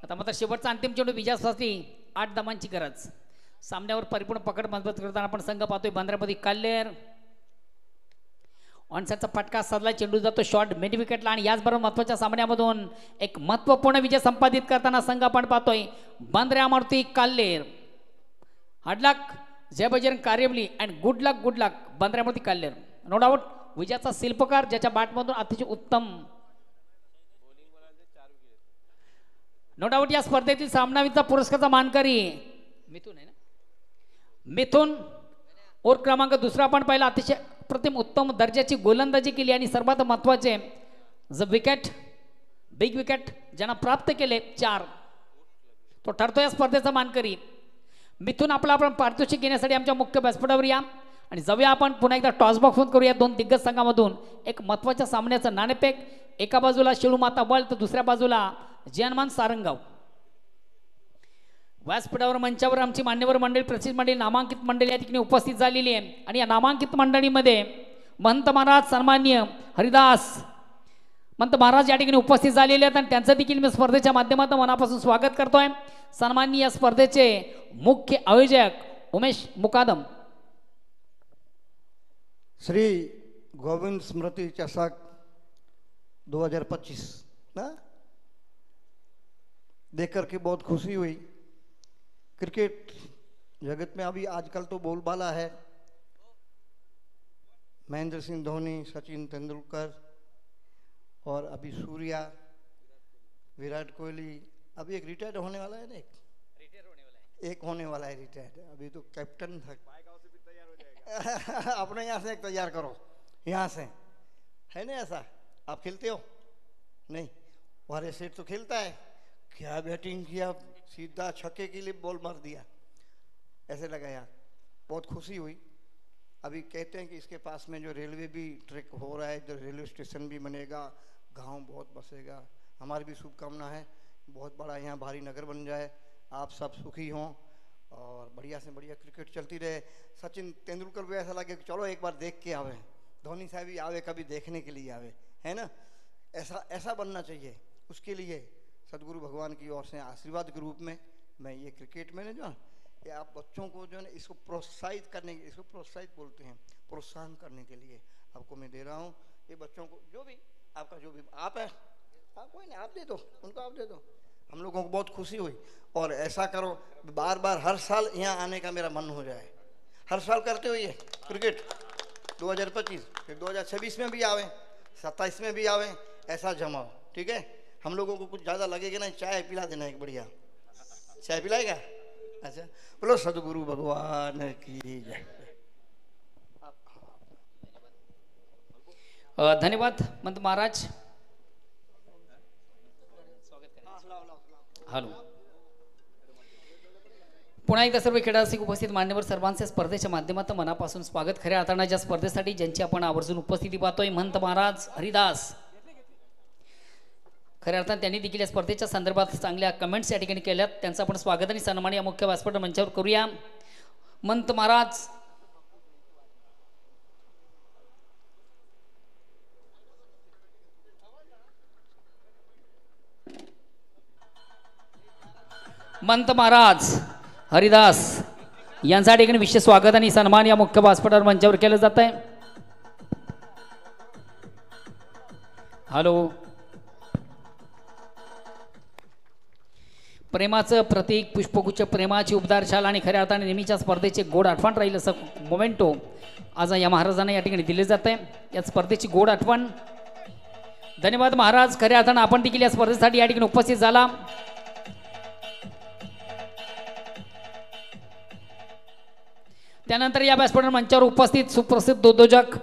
S1: आता मात्र शेवटचा अंतिम चेंडू विजयासाठी 8 धावांची गरज. सामन्यावर परिपूर्ण पकड मजबूत करताना आपण संघ पाहतोय. बांद्रामध्ये काल्लेर ऑनसाइडचा फटका साधला. चेंडू जातो शॉर्ट मिड विकेटला. आणि याचबरोबर महत्वाच्या सामन्यामधून एक महत्वपूर्ण विजय संपादित करताना संघ आपण पाहतोय. बांद्रा मारुती काल्लेर. Hard luck Jay Bajrang Karevali and good luck Bandra Maruti काल्लेर. नो डाऊट विजयाचा शिल्पकार ज्याच्या बॅटमधून अतिशय उत्तम. नो डाऊट या स्पर्धेतील सामनावीरचा पुरस्काराचा मानकरी मिथुन आहे ना. मिथुन ओर क्रमांक दुसरा आपण पाहिला. अतिशय प्रतिम उत्तम दर्जाची गोलंदाजी केली आणि सर्वात महत्वाचे बिग विकेट ज्यांना प्राप्त केले 4, तो ठरतो या स्पर्धेचा मानकरी. मिथुन आपण पारितोषिक घेण्यासाठी आमच्या मुख्य व्यासपीठावर या आणि जाऊया आपण पुन्हा एकदा टॉस बॉक्स करूया. 2 दिग्गज संघामधून एक महत्वाच्या सामन्याचं नाणेफेक. एका बाजूला शेळू माता बळ तर दुसऱ्या बाजूला जयनमान सारंगाव. व्यासपीठावर मंचावर आमची मान्यवर मंडळी, प्रसिद्ध मंडळी, नामांकित मंडळी या ठिकाणी उपस्थित झालेली आहे. आणि या नामांकित मंडळीमध्ये महंत महाराज सन्मान्य हरिदास महंत महाराज या ठिकाणी उपस्थित झालेले आहेत आणि त्यांचं देखील मी स्पर्धेच्या माध्यमातून मनापासून स्वागत करतोय. सन्माननीय या स्पर्धेचे मुख्य आयोजक उमेश मुकादम.
S4: श्री गोविंद स्मृती चषक 2025 ना देख करके बहुत खुशी हुई। क्रिकेट जगत में अभी आजकल तो बोलबाला है, महेंद्र सिंह धोनी, सचिन तेंदुलकर और अभी सूर्या, विराट कोहली, अभी एक रिटायर्ड होने वाला है ना, एक होने वाला है रिटायर्ड, अभी तो कैप्टन था। अपने यहाँ से एक तैयार करो, यहाँ से है ना, ऐसा आप खेलते हो नहीं? वारे सेठ तो खेलता है, क्या बैटिंग किया, सीधा छक्के के लिए बॉल मार दिया, ऐसे लगा यार, बहुत खुशी हुई। अभी कहते हैं कि इसके पास में जो रेलवे भी ट्रैक हो रहा है, जो रेलवे स्टेशन भी बनेगा, गांव बहुत बसेगा, हमारी भी शुभकामना है, बहुत बड़ा यहाँ भारी नगर बन जाए, आप सब सुखी हों और बढ़िया से बढ़िया क्रिकेट चलती रहे। सचिन तेंदुलकर भी ऐसा लगे कि चलो एक बार देख के आवे, धोनी साहब भी आवे, कभी देखने के लिए आवे, है ना, ऐसा बनना चाहिए। उसके लिए सदगुरु भगवान की ओर से आशीर्वाद के रूप में मैं ये क्रिकेट में जो कि आप बच्चों को जो है इसको प्रोत्साहित करने, इसको प्रोत्साहित बोलते हैं, प्रोत्साहन करने के लिए आपको मैं दे रहा हूँ। ये बच्चों को जो भी आपका जो भी आप है, हाँ कोई नहीं, आप दे दो उनको, आप दे दो, हम लोगों को बहुत खुशी हुई। और ऐसा करो बार बार हर साल यहाँ आने का मेरा मन हो जाए, हर साल करते हुए क्रिकेट 2025, फिर 2026 में भी आवे, 27 में भी आवे, ऐसा जमाओ, ठीक है। हम लोगों को कुछ ज़्यादा लगेगा ना, चाय पिला देना, एक बढ़िया चाय पिलाएगा। अच्छा, बोलो सदगुरु भगवान की जय।
S1: धन्यवाद मंत महाराज। हॅलो, पुन्हा एकदा सर्व क्रीडारसिक उपस्थित मान्यवर सर्वांचे स्पर्धेच्या माध्यमातून मनापासून स्वागत। खऱ्या अर्थानं ज्या स्पर्धेसाठी ज्यांची आपण आवर्जून उपस्थिती पाहतोय, महंत महाराज हरिदास, खऱ्या अर्थानं त्यांनी देखील या स्पर्धेच्या संदर्भात चांगल्या कमेंट्स या ठिकाणी केल्यात, त्यांचं आपण स्वागत आणि सन्मान या मुख्य व्यासपीठ मंचावर करूया। महंत महाराज महंत महाराज हरिदास यांच्या ठिकाणी विशेष स्वागत आणि सन्मान या मुख्य व्यासपीठावर मंचावर केलं जात आहे। हॅलो, प्रेमाचं प्रतीक, पुष्पगुच्छ, प्रेमाची उबदार शाल आणि खऱ्या अर्थाने नेहमीच्या स्पर्धेचे गोड आठवण राहील असं मोमेंटो आज या महाराजांना या ठिकाणी दिले जात आहे, या स्पर्धेची गोड आठवण। धन्यवाद महाराज, खऱ्या अर्थानं आपण देखील या स्पर्धेसाठी या ठिकाणी उपस्थित झाला। त्यानंतर या व्यासपीठावर मंचावर उपस्थित सुप्रसिद्ध उद्योजक